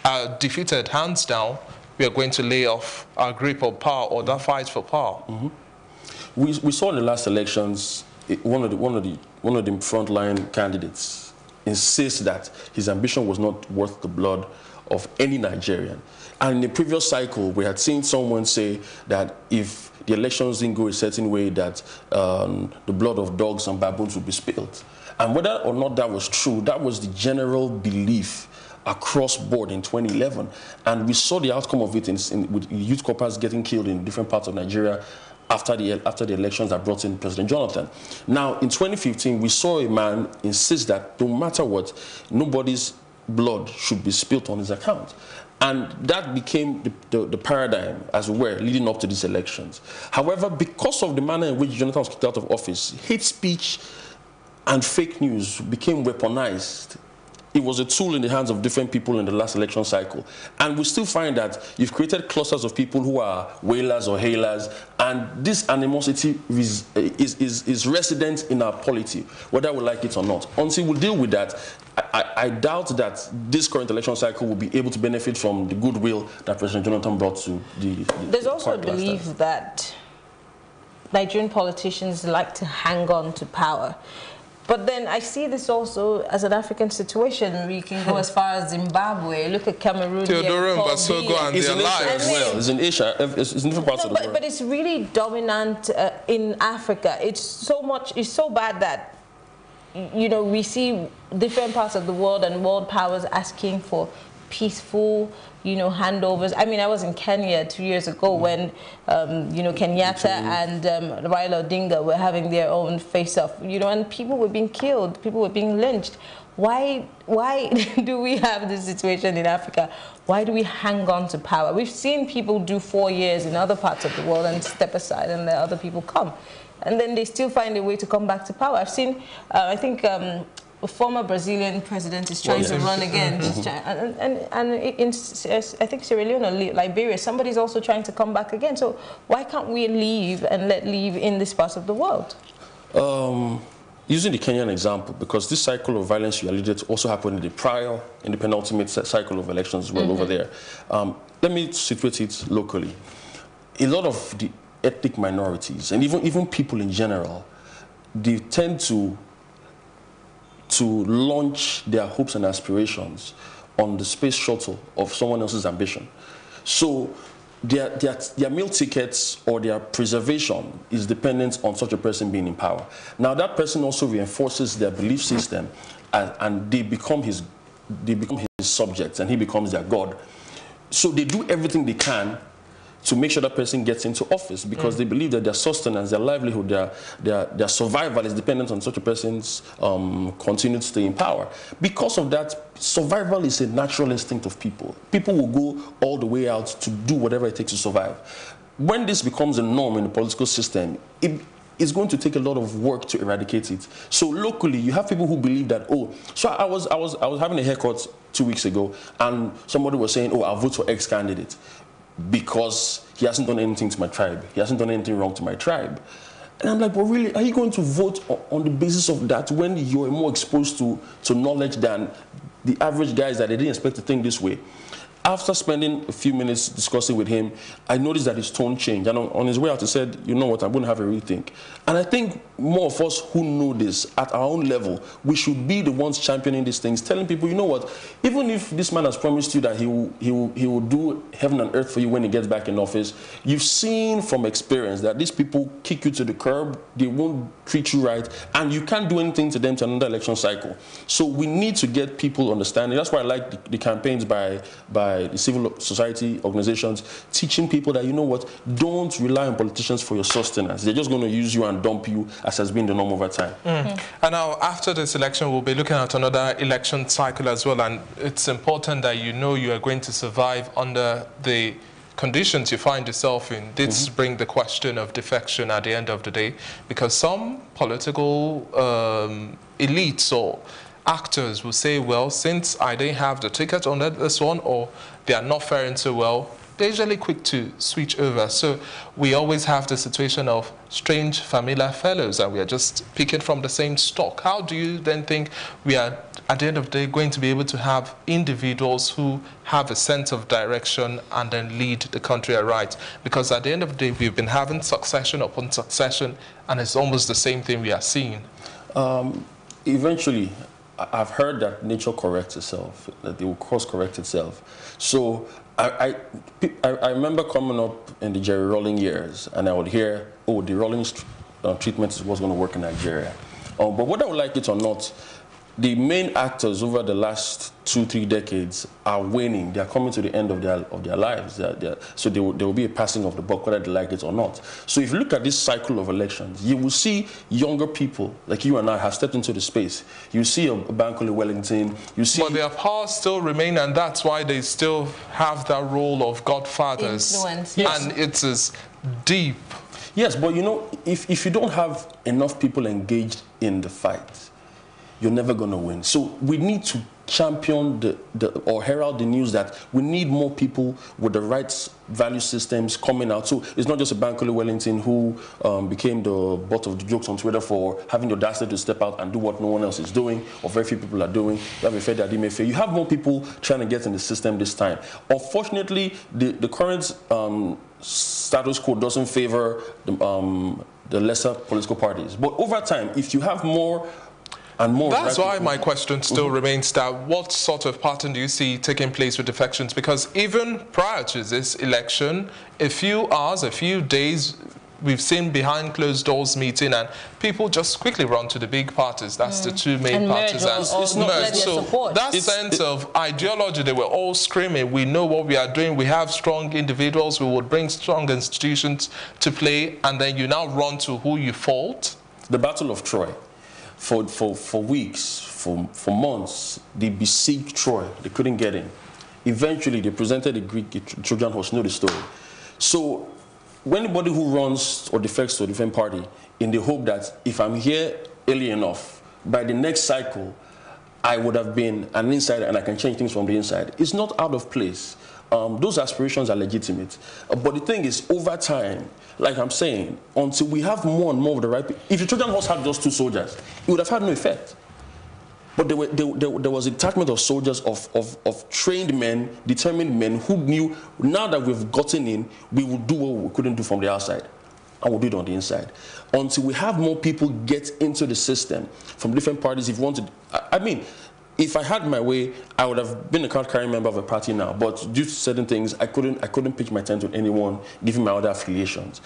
[SPEAKER 10] are defeated hands down, we are going to lay off our grip of power or that fight for power.
[SPEAKER 3] We saw in the last elections, one of the frontline candidates insist that his ambition was not worth the blood of any Nigerian. And in the previous cycle, we had seen someone say that if the elections didn't go a certain way, that the blood of dogs and baboons would be spilled. And whether or not that was true, that was the general belief across board in 2011. And we saw the outcome of it with youth corpers getting killed in different parts of Nigeria after the elections that brought in President Jonathan. Now, in 2015, we saw a man insist that no matter what, nobody's blood should be spilt on his account. And that became the paradigm, as it were, leading up to these elections. However, because of the manner in which Jonathan was kicked out of office, hate speech and fake news became weaponized. It was a tool in the hands of different people in the last election cycle. And we still find that you've created clusters of people who are wailers or hailers, and this animosity is resident in our polity, whether we like it or not. Until we deal with that, I doubt that this current election cycle will be able to benefit from the goodwill that President Jonathan brought to the
[SPEAKER 22] There's also a belief that Nigerian politicians like to hang on to power. But then I see this also as an African situation. We can go as far as Zimbabwe, look at Cameroon.
[SPEAKER 10] Theodore Mbasogo and their lives.
[SPEAKER 3] Well, it's in Asia, it's in different parts of the world.
[SPEAKER 22] But it's really dominant in Africa. It's so bad that, you know, we see different parts of the world and world powers asking for peaceful, you know, handovers. I mean, I was in Kenya 2 years ago when, you know, Kenyatta and Raila Odinga were having their own face-off, you know, and people were being killed, people were being lynched. Why do we have this situation in Africa? Why do we hang on to power? We've seen people do 4 years in other parts of the world and step aside and let other people come. And then they still find a way to come back to power. I've seen, I think, a former Brazilian president is trying to run again. And in, I think, Sierra Leone or Liberia, somebody's also trying to come back again. So why can't we leave and let leave in this part of the world?
[SPEAKER 3] Using the Kenyan example, because this cycle of violence you alluded to also happened in the penultimate cycle of elections as well over there. Let me situate it locally. A lot of the ethnic minorities, and even people in general, they tend to launch their hopes and aspirations on the space shuttle of someone else's ambition. So their meal tickets or their preservation is dependent on such a person being in power. Now that person also reinforces their belief system, and they become his subjects, and he becomes their god. So they do everything they can to make sure that person gets into office, because they believe that their sustenance, their livelihood, their survival is dependent on such a person's continued stay in power. Because of that, survival is a natural instinct of people. People will go all the way out to do whatever it takes to survive. When this becomes a norm in the political system, it's going to take a lot of work to eradicate it. So locally, you have people who believe that, oh, so I was having a haircut 2 weeks ago, and somebody was saying, oh, I'll vote for X candidate because he hasn't done anything to my tribe. He hasn't done anything wrong to my tribe. And I'm like, well, really, are you going to vote on the basis of that when you're more exposed to knowledge than the average guys that they didn't expect to think this way? After spending a few minutes discussing with him, I noticed that his tone changed. And on his way out, he said, you know what, I'm going to have a rethink. And I think more of us who know this at our own level, we should be the ones championing these things, telling people, you know what, even if this man has promised you that he will do heaven and earth for you when he gets back in office, you've seen from experience that these people kick you to the curb, they won't treat you right, and you can't do anything to them to another election cycle. So we need to get people understanding. That's why I like the campaigns by the civil society organizations, teaching people that, you know what, don't rely on politicians for your sustenance. They're just going to use you and dump you, as has been the norm over time.
[SPEAKER 10] And now, after this election, we'll be looking at another election cycle as well, and it's important that you know you are going to survive under the conditions you find yourself in. This bring the question of defection at the end of the day, because some political elites or actors will say, well, since I didn't have the ticket on this one, or they are not faring so well, they're usually quick to switch over. So we always have the situation of strange familiar fellows, and we are just picking from the same stock. How do you then think we are, at the end of the day, going to be able to have individuals who have a sense of direction and then lead the country aright? Because at the end of the day, we've been having succession upon succession, and it's almost the same thing we are seeing.
[SPEAKER 3] Eventually, I've heard that nature corrects itself, that it will course correct itself. So I remember coming up in the Jerry Rawlings years, and I would hear, oh, the Rawlings treatment is what's going to work in Nigeria. But whether I like it or not, the main actors over the last 2-3 decades are waning. They are coming to the end of their lives. So there will be a passing of the buck, whether they like it or not. So if you look at this cycle of elections, you will see younger people like you and I have stepped into the space. You see a Bankole Wellington. You see,
[SPEAKER 10] but their powers still remain, and that's why they still have that role of godfathers.
[SPEAKER 22] Influence.
[SPEAKER 10] Yes. And it is deep.
[SPEAKER 3] Yes, but you know, if you don't have enough people engaged in the fight, you're never going to win. So we need to champion or herald the news that we need more people with the right value systems coming out. So it's not just a Bankole Wellington who became the butt of the jokes on Twitter for having the audacity to step out and do what no one else is doing, or very few people are doing. You have a Fedi Ademefe. You have more people trying to get in the system this time. Unfortunately, the current status quo doesn't favor the lesser political parties. But over time, if you have more and more...
[SPEAKER 10] That's why my question still remains that what sort of pattern do you see taking place with defections? Because even prior to this election, a few hours, a few days, we've seen behind closed doors meeting, and people just quickly run to the big parties. That's the two main parties. And it's merged. So that sense of ideology, they were all screaming, we know what we are doing, we have strong individuals, we would bring strong institutions to play, and then you now run to who you fault.
[SPEAKER 3] The Battle of Troy. For weeks, for months, they besieged Troy. They couldn't get in. Eventually, they presented a Greek Trojan horse. You know the story. So, anybody who runs or defects to a different party in the hope that if I'm here early enough, by the next cycle, I would have been an insider and I can change things from the inside, it's not out of place. Those aspirations are legitimate. But the thing is, over time, like I'm saying, until we have more and more of the right people, if the Trojan horse had just 2 soldiers, it would have had no effect. But there was a detachment of soldiers, of trained men, determined men who knew, now that we've gotten in, we will do what we couldn't do from the outside. And we'll do it on the inside. Until we have more people get into the system from different parties, if you want to, I mean, if I had my way, I would have been a card-carrying member of a party now. But due to certain things, I couldn't pitch my tent with anyone, given my other affiliations.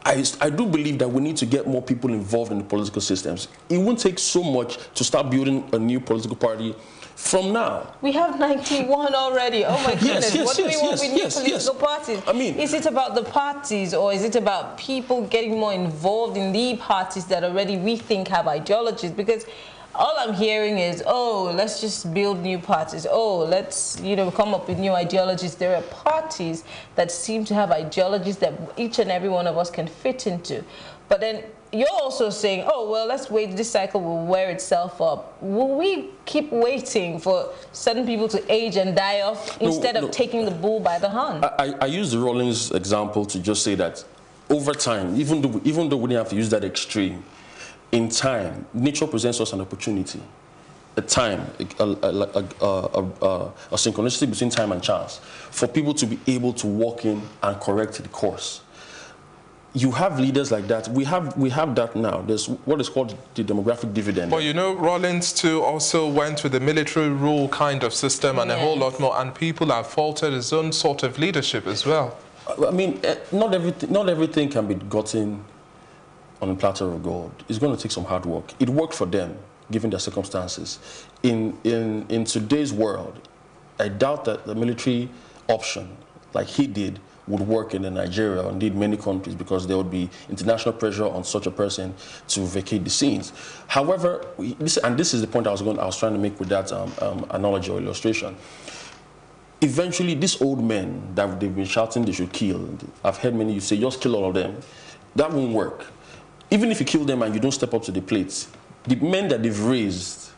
[SPEAKER 3] I do believe that we need to get more people involved in the political systems. It won't take so much to start building a new political party from now.
[SPEAKER 22] We have 91 already. Oh my goodness.
[SPEAKER 3] Yes,
[SPEAKER 22] what do we want with new political parties?
[SPEAKER 3] I mean,
[SPEAKER 22] is it about the parties, or is it about people getting more involved in the parties that already we think have ideologies? Because all I'm hearing is, oh, let's just build new parties. Oh, let's, come up with new ideologies. There are parties that seem to have ideologies that each and every one of us can fit into. But then you're also saying, oh, well, let's wait. This cycle will wear itself up. Will we keep waiting for certain people to age and die off instead of taking the bull by the horn?
[SPEAKER 3] I use the Rawlings example to just say that over time, even though we didn't have to use that extreme, in time, nature presents us an opportunity, a time, a synchronicity between time and chance, for people to be able to walk in and correct the course. You have leaders like that. We have that now. There's what is called the demographic dividend.
[SPEAKER 10] Well, Rawlings too also went with the military rule kind of system and a whole lot more, and people have faulted his own sort of leadership as well.
[SPEAKER 3] I mean, not everything can be gotten on a platter of gold. It's going to take some hard work. It worked for them, given their circumstances. In today's world, I doubt that the military option, like he did, would work in Nigeria, or indeed many countries, because there would be international pressure on such a person to vacate the scenes. However, this is the point I was trying to make with that analogy or illustration. Eventually, these old men that they've been shouting they should kill, I've heard many you say, just kill all of them. That won't work. Even if you kill them and you don't step up to the plate, the men that they've raised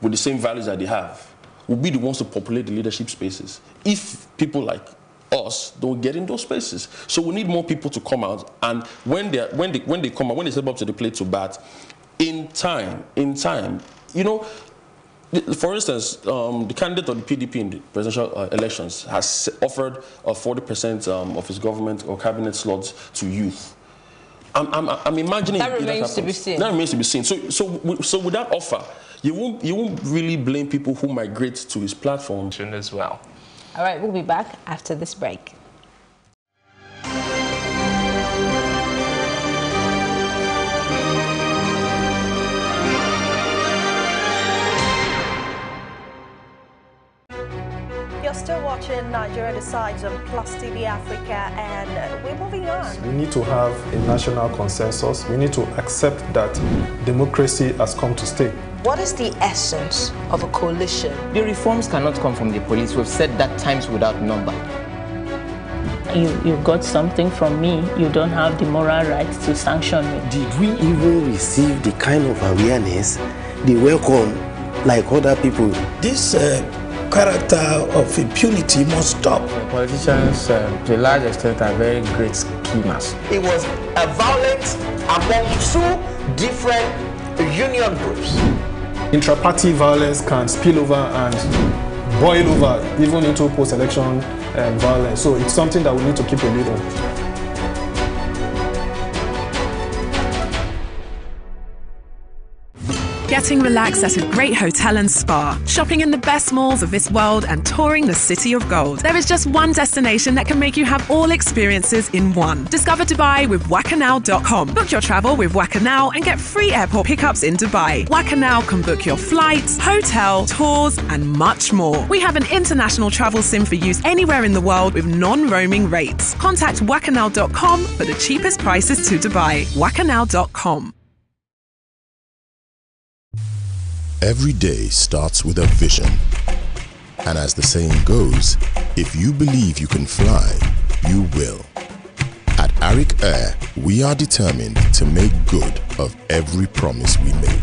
[SPEAKER 3] with the same values that they have will be the ones to populate the leadership spaces. If people like us don't get in those spaces. So we need more people to come out, and when they come out, when they step up to the plate to bat, in time, for instance, the candidate of the PDP in the presidential elections has offered 40% of his government or cabinet slots to youth. I'm imagining
[SPEAKER 22] that remains to be seen.
[SPEAKER 3] That remains to be seen. So with that offer, you won't really blame people who migrate to his platform
[SPEAKER 10] as well.
[SPEAKER 22] All right, we'll be back after this break.
[SPEAKER 31] You're still watching Nigeria Decides on Plus TV Africa, and we're moving on.
[SPEAKER 32] We need to have a national consensus. We need to accept that democracy has come to stay.
[SPEAKER 22] What is the essence of a coalition?
[SPEAKER 18] The reforms cannot come from the police. We've said that times without number.
[SPEAKER 2] You got something from me. You don't have the moral right to sanction me.
[SPEAKER 4] Did we even receive the kind of awareness, the welcome, like other people?
[SPEAKER 7] This character of impunity must stop.
[SPEAKER 2] Politicians, to a large extent, are very great schemers.
[SPEAKER 5] It was a violence among two different union groups.
[SPEAKER 32] Intra-party violence can spill over and boil over even into post-election violence. So it's something that we need to keep a lid on.
[SPEAKER 8] Getting relaxed at a great hotel and spa, shopping in the best malls of this world, and touring the City of Gold. There is just one destination that can make you have all experiences in one. Discover Dubai with WakaNow.com. Book your travel with WakaNow and get free airport pickups in Dubai. WakaNow can book your flights, hotel, tours, and much more. We have an international travel sim for use anywhere in the world with non-roaming rates. Contact WakaNow.com for the cheapest prices to Dubai. WakaNow.com.
[SPEAKER 20] Every day starts with a vision. And as the saying goes, if you believe you can fly, you will. At Arik Air, we are determined to make good of every promise we make.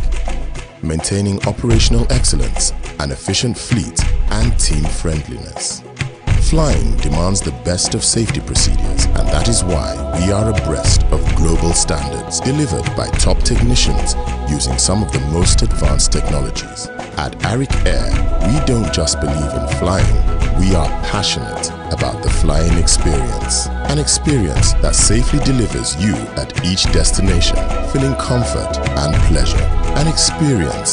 [SPEAKER 20] Maintaining operational excellence, an efficient fleet, and team friendliness. Flying demands the best of safety procedures, and that is why we are abreast of global standards delivered by top technicians using some of the most advanced technologies. At Arik Air, we don't just believe in flying, we are passionate about the flying experience. An experience that safely delivers you at each destination, feeling comfort and pleasure. An experience